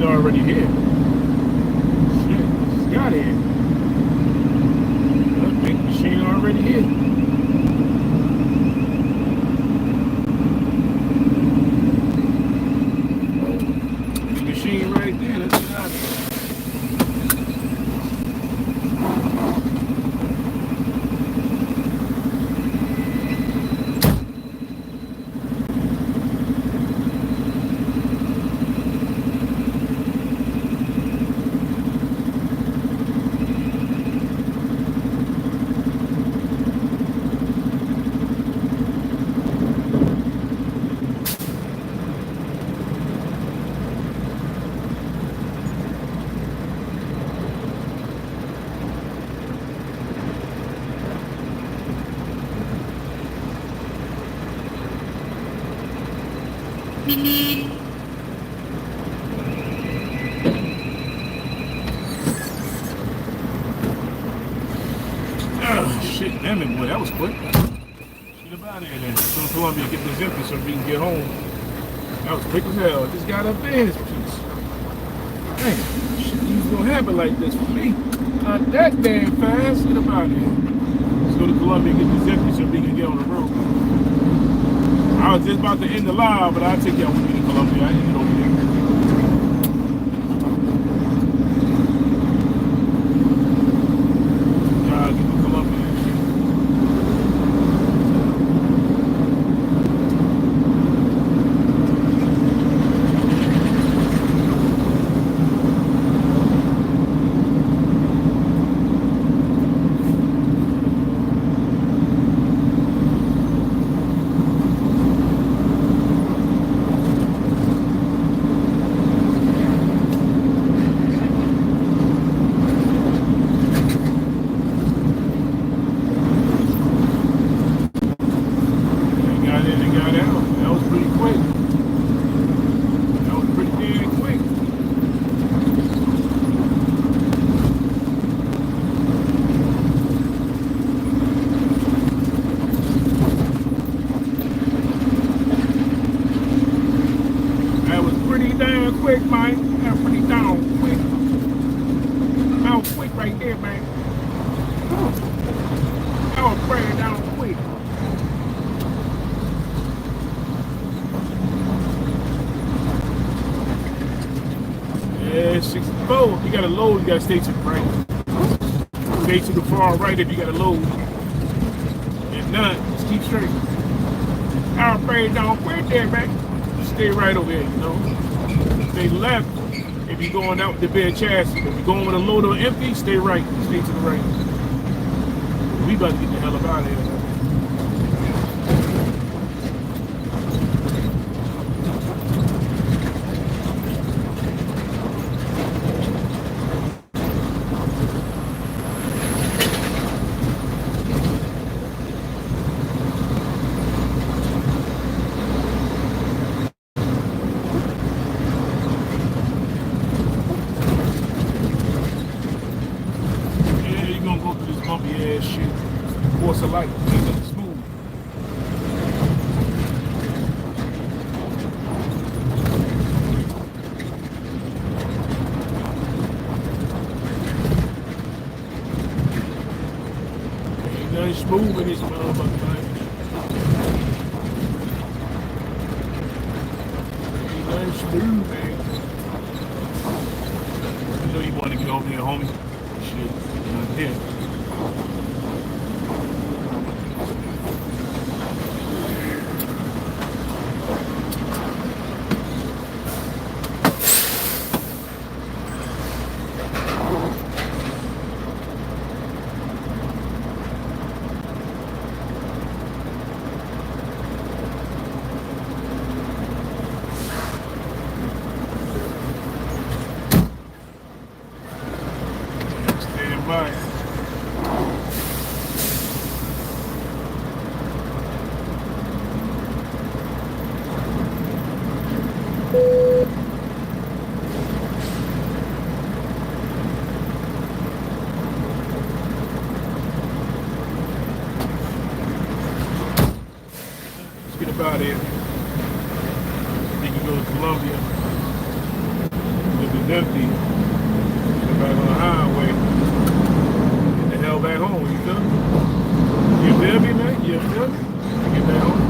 Already here. Shit, it's got here. That big machine already here. Big machine right there. Let's get out of here. Shit, damn it, boy, that was quick. Shit about it then. So Columbia get this empty so we can get home. That was quick as hell. I just got up there in this piece. Dang, shit ain't gonna happen like this for me. Not that damn fast. Get about here. Let's go to Columbia and get this empty so we can get on the road. I was just about to end the live, but I'll take y'all with me to Columbia. I didn't get over there. 64. You gotta load, you gotta stay to the right. Stay to the far right if you gotta load. If not, just keep straight. Our praise don't quit there, man. Just stay right over here, you know. Stay left if you're going out with the bare chassis. If you're going with a load or empty, stay right. Stay to the right. We about to get the hell up out of here. Light, ain't nothing smooth. Ain't nothing smooth in this motherfucker, man. Ain't nothing smooth, man. You know you want to get over here, homie. Shit, not here. Out here. Then you go to Columbia. If it's empty, get back on the highway. Get the hell back home, you feel me? You feel me, man? You feel me? Get back home.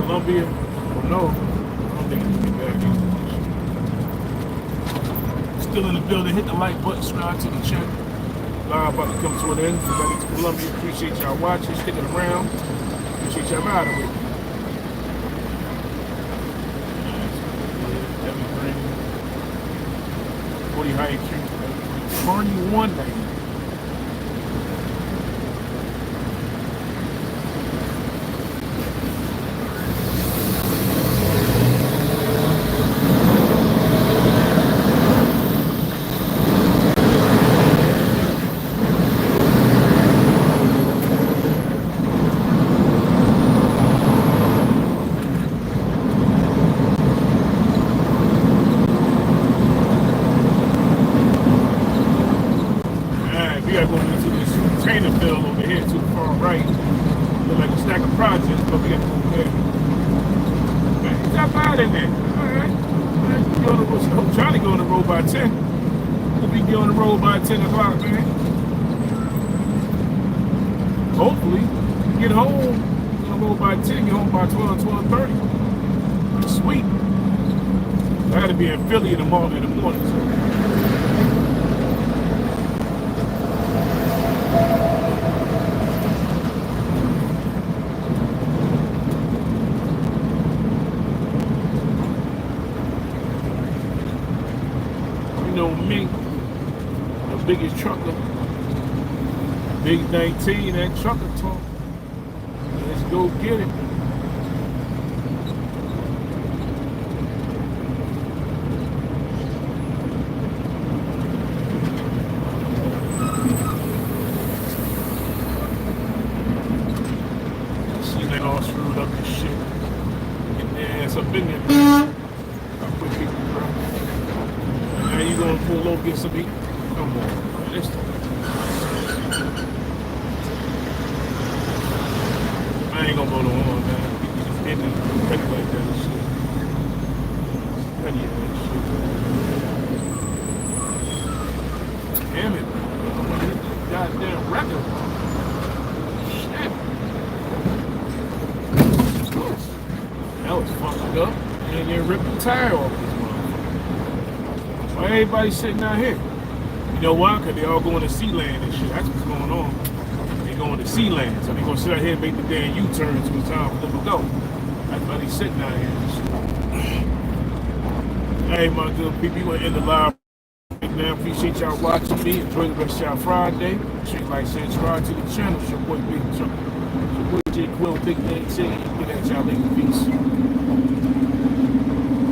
Columbia? Well, no, I don't think it's gonna be back either. Still in the building. Hit the like button, subscribe to the channel. Live about to come to an end. Everybody to Columbia. Appreciate y'all watching, sticking around. Appreciate y'all riding with me. 40 high Q. 21 lane. Friday then. Alright. I'm trying to go on the road by 10. We'll be on the road by 10 o'clock, man. Hopefully, get home on the road by 10, get home by 12, 12:30. Sweet. I gotta be in Philly in the morning. So. You know me, the biggest trucker, Big 19, that trucker talk. Let's go get it. All screwed up and shit. Get their ass up in there, man. I'll put people, bro. Now you gonna pull over, get some eat? Come on, man. I ain't gonna go to one, man. People just getting it petty like that and shit. Petty ass shit. Damn it, man. I'm gonna hit this goddamn record. Shit. That was fucked up. And they ripped the tire off this motherfucker. Why everybody sitting out here? You know why? Because they all going to Sealand and shit. That's what's going on. They going to Sealand. So they going to sit out here and make the damn U-turn so it's time for them to go. That's why they sitting out here and shit. Hey, my good people, you want to end the live right now. Appreciate y'all watching me. Enjoy the rest of y'all Friday. Shake, like, subscribe to the channel. It's your boy Big Chuck. J. Quill, Big Name, say, get at y'all later. Peace.